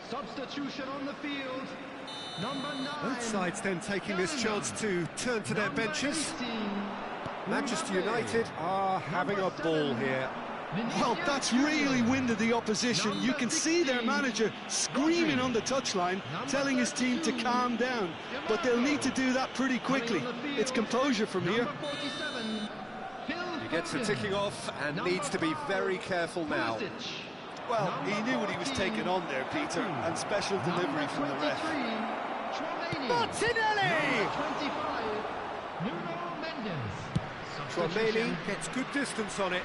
Speaker 3: Substitution on the field. Number 9.
Speaker 1: Both sides then taking this chance to turn to their benches. Manchester United are having a ball here.
Speaker 2: Well, that's really winded the opposition. You can see their manager screaming on the touchline, telling his team to calm down. But they'll need to do that pretty quickly. It's composure from here.
Speaker 1: He gets it ticking off and needs to be very careful now.
Speaker 2: Well, he knew what he was taking on there, Peter, and special delivery from the ref.
Speaker 1: Martinelli! Tromeni gets good distance on it.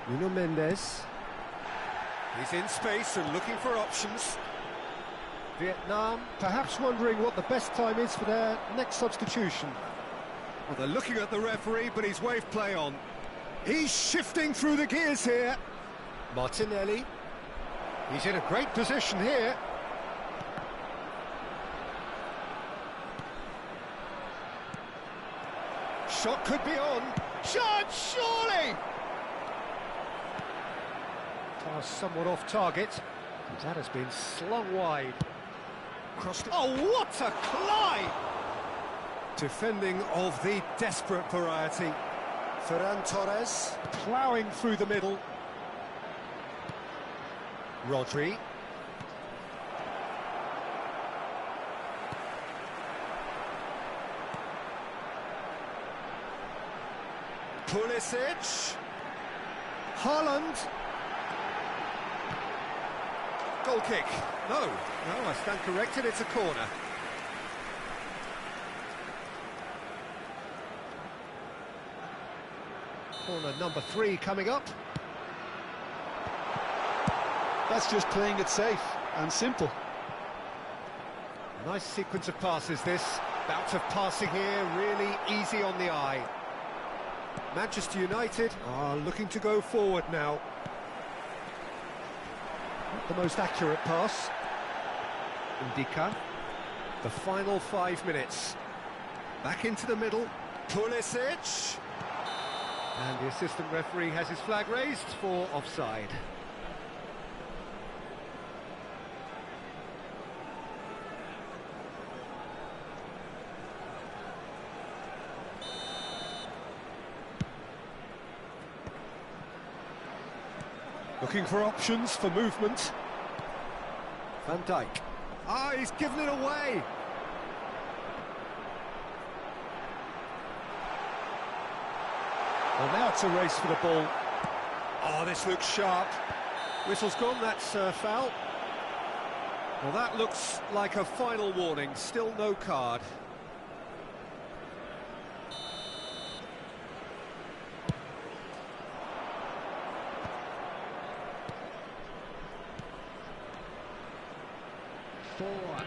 Speaker 1: Nuno Mendes. He's in space and looking for options. Vietnam perhaps wondering what the best time is for their next substitution. Well, they're looking at the referee, but he's waved play on. He's shifting through the gears here. Martinelli. He's in a great position here. Shot could be on. Chance, surely! Pass somewhat off target. That has been slung wide. Crossed. Oh, what a climb! Defending of the desperate variety. Ferran Torres ploughing through the middle. Rodri. Pulisic. Haaland. Goal kick. No, I stand corrected, it's a corner. Corner number 3 coming up.
Speaker 2: That's just playing it safe and simple.
Speaker 1: Nice sequence of passes this. Bout of passing here, really easy on the eye. Manchester United are looking to go forward now. Not the most accurate pass. Indica. The final 5 minutes. Back into the middle. Pulisic. And the assistant referee has his flag raised for offside. Looking for options for movement. Van Dijk. Ah, he's given it away. Well, now it's a race for the ball. Oh, this looks sharp. Whistle's gone, that's foul. Well, that looks like a final warning. Still no card.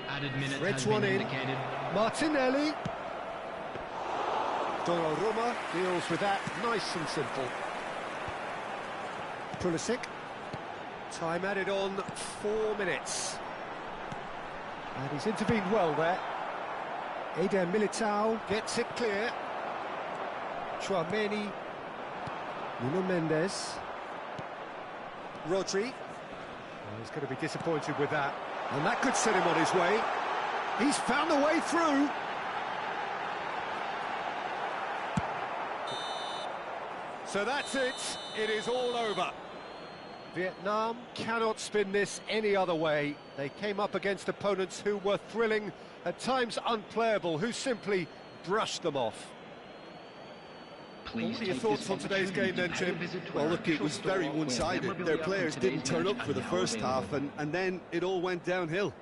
Speaker 4: Added minutes
Speaker 1: Red's
Speaker 4: has been
Speaker 1: one in.
Speaker 4: indicated.
Speaker 1: Martinelli. Donnarumma deals with that, nice and simple. Pulisic. Time added on 4 minutes. And he's intervened well there. Eder Militao gets it clear. Chouameni. Nuno Mendes. Rodri. Oh, he's going to be disappointed with that. And that could set him on his way. He's found a way through. So that's it. It is all over. Vietnam cannot spin this any other way. They came up against opponents who were thrilling, at times unplayable, who simply brushed them off.
Speaker 4: Please
Speaker 1: What are your
Speaker 4: take
Speaker 1: thoughts
Speaker 4: this
Speaker 1: on today's
Speaker 4: opportunity
Speaker 1: game then,
Speaker 4: to pay a
Speaker 1: Jim?
Speaker 4: visit to
Speaker 2: Well,
Speaker 4: our
Speaker 2: look, it was
Speaker 4: official
Speaker 2: very
Speaker 4: store where
Speaker 2: one-sided. Their
Speaker 4: memorabilia from
Speaker 2: players
Speaker 4: today's
Speaker 2: didn't turn
Speaker 4: match
Speaker 2: up for the
Speaker 4: are now
Speaker 2: first half,
Speaker 4: available.
Speaker 2: and then it all went downhill.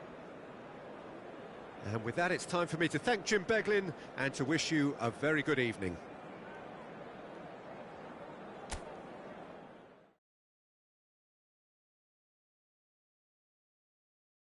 Speaker 1: And with that, it's time for me to thank Jim Beglin and to wish you a very good evening.